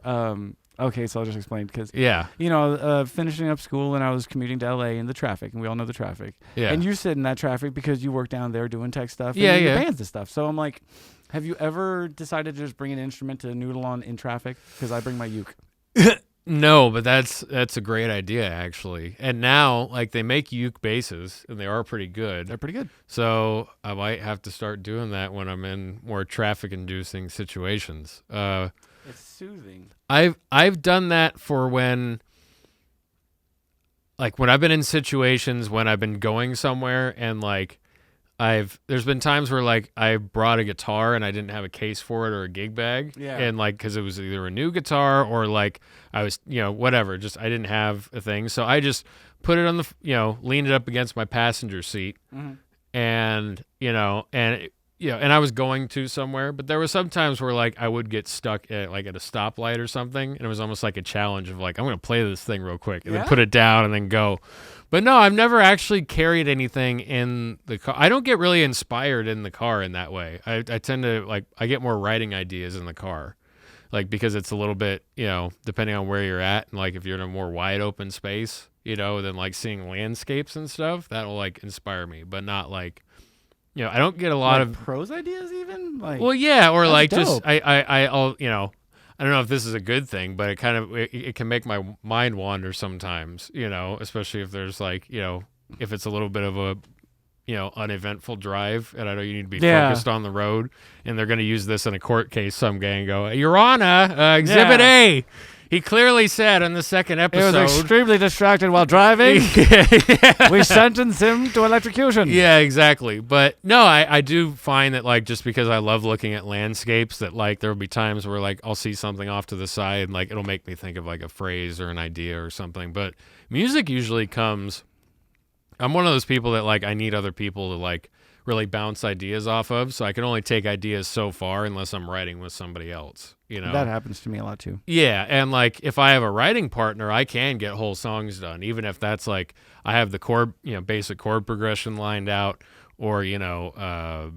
[SPEAKER 2] Okay, so I'll just explain because
[SPEAKER 1] Yeah.
[SPEAKER 2] finishing up school and I was commuting to LA in the traffic, and we all know the traffic.
[SPEAKER 1] Yeah.
[SPEAKER 2] And you sit in that traffic because you work down there doing tech stuff.
[SPEAKER 1] Yeah,
[SPEAKER 2] and
[SPEAKER 1] yeah.
[SPEAKER 2] bands and stuff. So I'm like, have you ever decided to just bring an instrument to noodle on in traffic? Because I bring my uke.
[SPEAKER 1] No, but that's a great idea actually. And now like they make uke basses and they are pretty good.
[SPEAKER 2] They're pretty good.
[SPEAKER 1] So I might have to start doing that when I'm in more traffic-inducing situations.
[SPEAKER 2] It's soothing.
[SPEAKER 1] I've done that for when I've been in situations when I've been going somewhere and like there's been times where like I brought a guitar and I didn't have a case for it or a gig bag.
[SPEAKER 2] Yeah.
[SPEAKER 1] And like, cause it was either a new guitar or like I was, whatever, just, I didn't have a thing. So I just put it on the, leaned it up against my passenger seat and, and I was going to somewhere, but there was some times where like I would get stuck at a stoplight or something. And it was almost like a challenge of like, I'm going to play this thing real quick and then put it down and then go. But no, I've never actually carried anything in the car. I don't get really inspired in the car in that way. I tend to I get more writing ideas in the car, like because it's a little bit, depending on where you're at. And like if you're in a more wide open space, than like seeing landscapes and stuff, that'll like inspire me, but not like, I don't get a lot of
[SPEAKER 2] prose ideas even. Like,
[SPEAKER 1] well, yeah. Or like
[SPEAKER 2] dope.
[SPEAKER 1] just, I'll, I don't know if this is a good thing, but it can make my mind wander sometimes, especially if there's like, if it's a little bit of a, uneventful drive and I know you need to be focused on the road and they're going to use this in a court case someday and go, Your Honor, Exhibit A. He clearly said in the second episode.
[SPEAKER 2] He was extremely distracted while driving. We sentenced him to electrocution.
[SPEAKER 1] Yeah, exactly. But no, I do find that like just because I love looking at landscapes that like there will be times where like I'll see something off to the side and like it'll make me think of like a phrase or an idea or something. But music usually comes. I'm one of those people that like I need other people to like really bounce ideas off of. So I can only take ideas so far unless I'm writing with somebody else.
[SPEAKER 2] That happens to me a lot too.
[SPEAKER 1] Yeah, and like if I have a writing partner, I can get whole songs done, even if that's like I have the chord, basic chord progression lined out, or a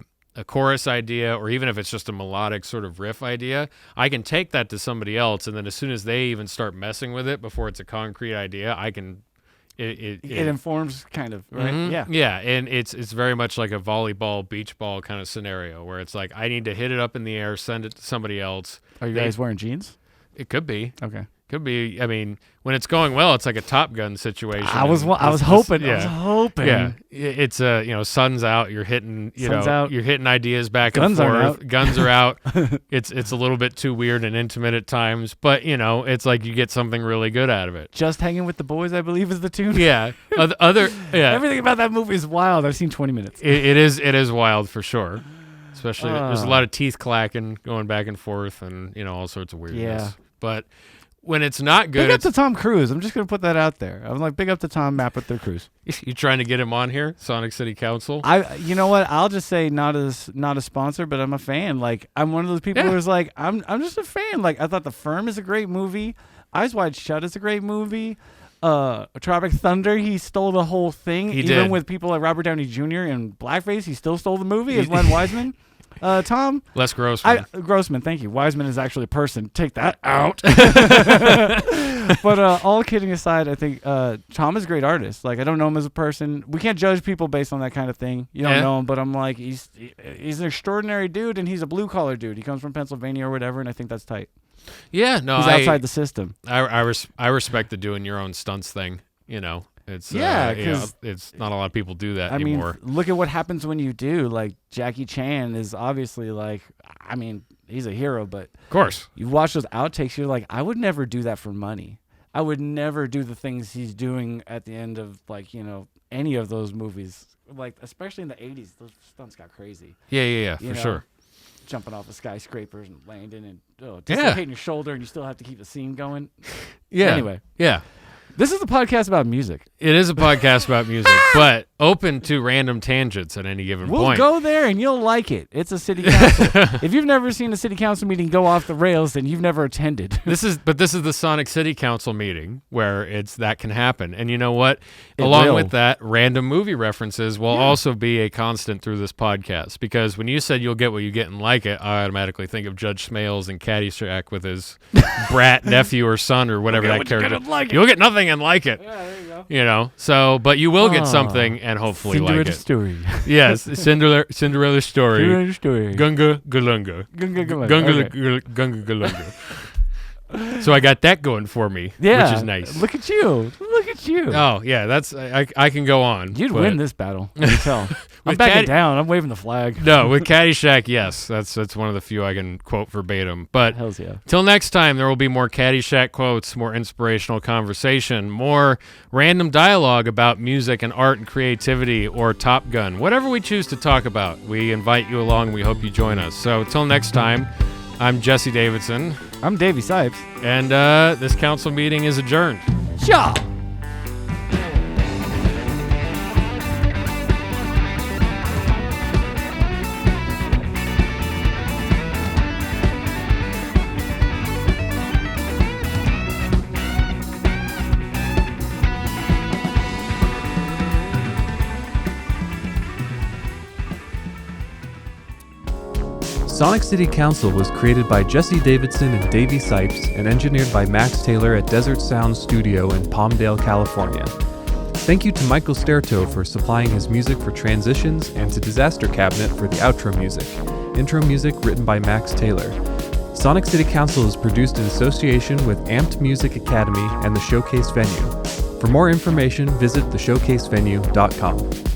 [SPEAKER 1] chorus idea, or even if it's just a melodic sort of riff idea, I can take that to somebody else, and then as soon as they even start messing with it before it's a concrete idea, I can. It
[SPEAKER 2] informs kind of, right?
[SPEAKER 1] Mm-hmm. Yeah, and it's very much like a volleyball, beach ball kind of scenario where it's like I need to hit it up in the air, send it to somebody else.
[SPEAKER 2] Are you guys wearing jeans?
[SPEAKER 1] It could be.
[SPEAKER 2] Okay.
[SPEAKER 1] Could be. I mean, when it's going well, it's like a Top Gun situation.
[SPEAKER 2] I was hoping.
[SPEAKER 1] Yeah.
[SPEAKER 2] I was hoping.
[SPEAKER 1] Yeah, it's sun's out. You're hitting. You're hitting ideas back
[SPEAKER 2] Guns
[SPEAKER 1] and forth.
[SPEAKER 2] aren't out.
[SPEAKER 1] Guns are out. It's a little bit too weird and intimate at times, but it's like you get something really good out of it.
[SPEAKER 2] Just Hanging with the Boys, I believe, is the tune.
[SPEAKER 1] Yeah. Yeah.
[SPEAKER 2] Everything about that movie is wild. I've seen 20 minutes.
[SPEAKER 1] It is wild for sure. Especially there's a lot of teeth clacking going back and forth, and all sorts of weirdness.
[SPEAKER 2] Yeah.
[SPEAKER 1] But when it's not good,
[SPEAKER 2] big up to Tom Cruise. I'm just gonna put that out there. I'm like, big up to Tom Map with their cruise.
[SPEAKER 1] You trying to get him on here, Sonic City Council?
[SPEAKER 2] You know what? I'll just say not a sponsor, but I'm a fan. Like I'm one of those people who's like, I'm just a fan. Like I thought The Firm is a great movie. Eyes Wide Shut is a great movie. Tropic Thunder, he stole the whole thing.
[SPEAKER 1] He
[SPEAKER 2] Even
[SPEAKER 1] did.
[SPEAKER 2] with people like Robert Downey Jr. and blackface, he still stole the movie as Len Wiseman. Tom?
[SPEAKER 1] Les Grossman.
[SPEAKER 2] Grossman, thank you. Wiseman is actually a person. Take that out. But all kidding aside, I think Tom is a great artist. Like, I don't know him as a person. We can't judge people based on that kind of thing. You don't know him, but I'm like, he's an extraordinary dude, and he's a blue-collar dude. He comes from Pennsylvania or whatever, and I think that's tight.
[SPEAKER 1] Yeah, no,
[SPEAKER 2] he's outside the system.
[SPEAKER 1] I respect the doing your own stunts thing. It's it's not a lot of people do that anymore.
[SPEAKER 2] I mean, look at what happens when you do. Like Jackie Chan is obviously like, I mean, he's a hero, but
[SPEAKER 1] of course,
[SPEAKER 2] you watch those outtakes, you're like, I would never do that for money. I would never do the things he's doing at the end of like any of those movies. Like especially in the 80s, those stunts got crazy.
[SPEAKER 1] Yeah, for sure.
[SPEAKER 2] Jumping off of skyscrapers and landing and dislocating your shoulder, and you still have to keep the scene going.
[SPEAKER 1] Yeah.
[SPEAKER 2] Anyway.
[SPEAKER 1] Yeah.
[SPEAKER 2] This is a podcast about music.
[SPEAKER 1] It is a podcast about music, but open to random tangents at any given
[SPEAKER 2] We'll
[SPEAKER 1] point.
[SPEAKER 2] go there and you'll like it. It's a city council. If you've never seen a city council meeting go off the rails, then you've never attended.
[SPEAKER 1] This is the Sonic City Council meeting where that can happen. And you know what?
[SPEAKER 2] It
[SPEAKER 1] Along
[SPEAKER 2] will.
[SPEAKER 1] with that, random movie references will also be a constant through this podcast. Because when you said you'll get what you get and like it, I automatically think of Judge Smales and Caddyshack with his brat nephew or son or whatever that character. You'll get nothing and like it.
[SPEAKER 2] Yeah, there you go.
[SPEAKER 1] You know, so but you will get something and hopefully like it.
[SPEAKER 2] Story.
[SPEAKER 1] Yes, Cinderella story.
[SPEAKER 2] Cinderella story.
[SPEAKER 1] Gunga Galunga.
[SPEAKER 2] Gunga
[SPEAKER 1] Gunga Galunga. So I got that going for me,
[SPEAKER 2] Yeah,
[SPEAKER 1] which is nice.
[SPEAKER 2] Look at you. Look at you.
[SPEAKER 1] Oh yeah, that's I can go on.
[SPEAKER 2] You'd
[SPEAKER 1] but-
[SPEAKER 2] win this battle. I can tell. I'm
[SPEAKER 1] With
[SPEAKER 2] backing
[SPEAKER 1] Caddy-
[SPEAKER 2] down. I'm waving the flag.
[SPEAKER 1] No, with Caddyshack, yes, that's one of the few I can quote verbatim. But
[SPEAKER 2] Hells yeah.
[SPEAKER 1] till next time, there will be more Caddyshack quotes, more inspirational conversation, more random dialogue about music and art and creativity or Top Gun, whatever we choose to talk about. We invite you along. We hope you join us. So till next time, I'm Jesse Davidson,
[SPEAKER 2] I'm Davey Sipes.
[SPEAKER 1] and this council meeting is adjourned.
[SPEAKER 2] Shaw.
[SPEAKER 4] Sonic City Council was created by Jesse Davidson and Davey Sipes and engineered by Max Taylor at Desert Sound Studio in Palmdale, California. Thank you to Michael Staertow for supplying his music for transitions and to Disaster Cabinet for the outro music. Intro music written by Max Taylor. Sonic City Council is produced in association with Amped Music Academy and the Showcase Venue. For more information, visit theshowcasevenue.com.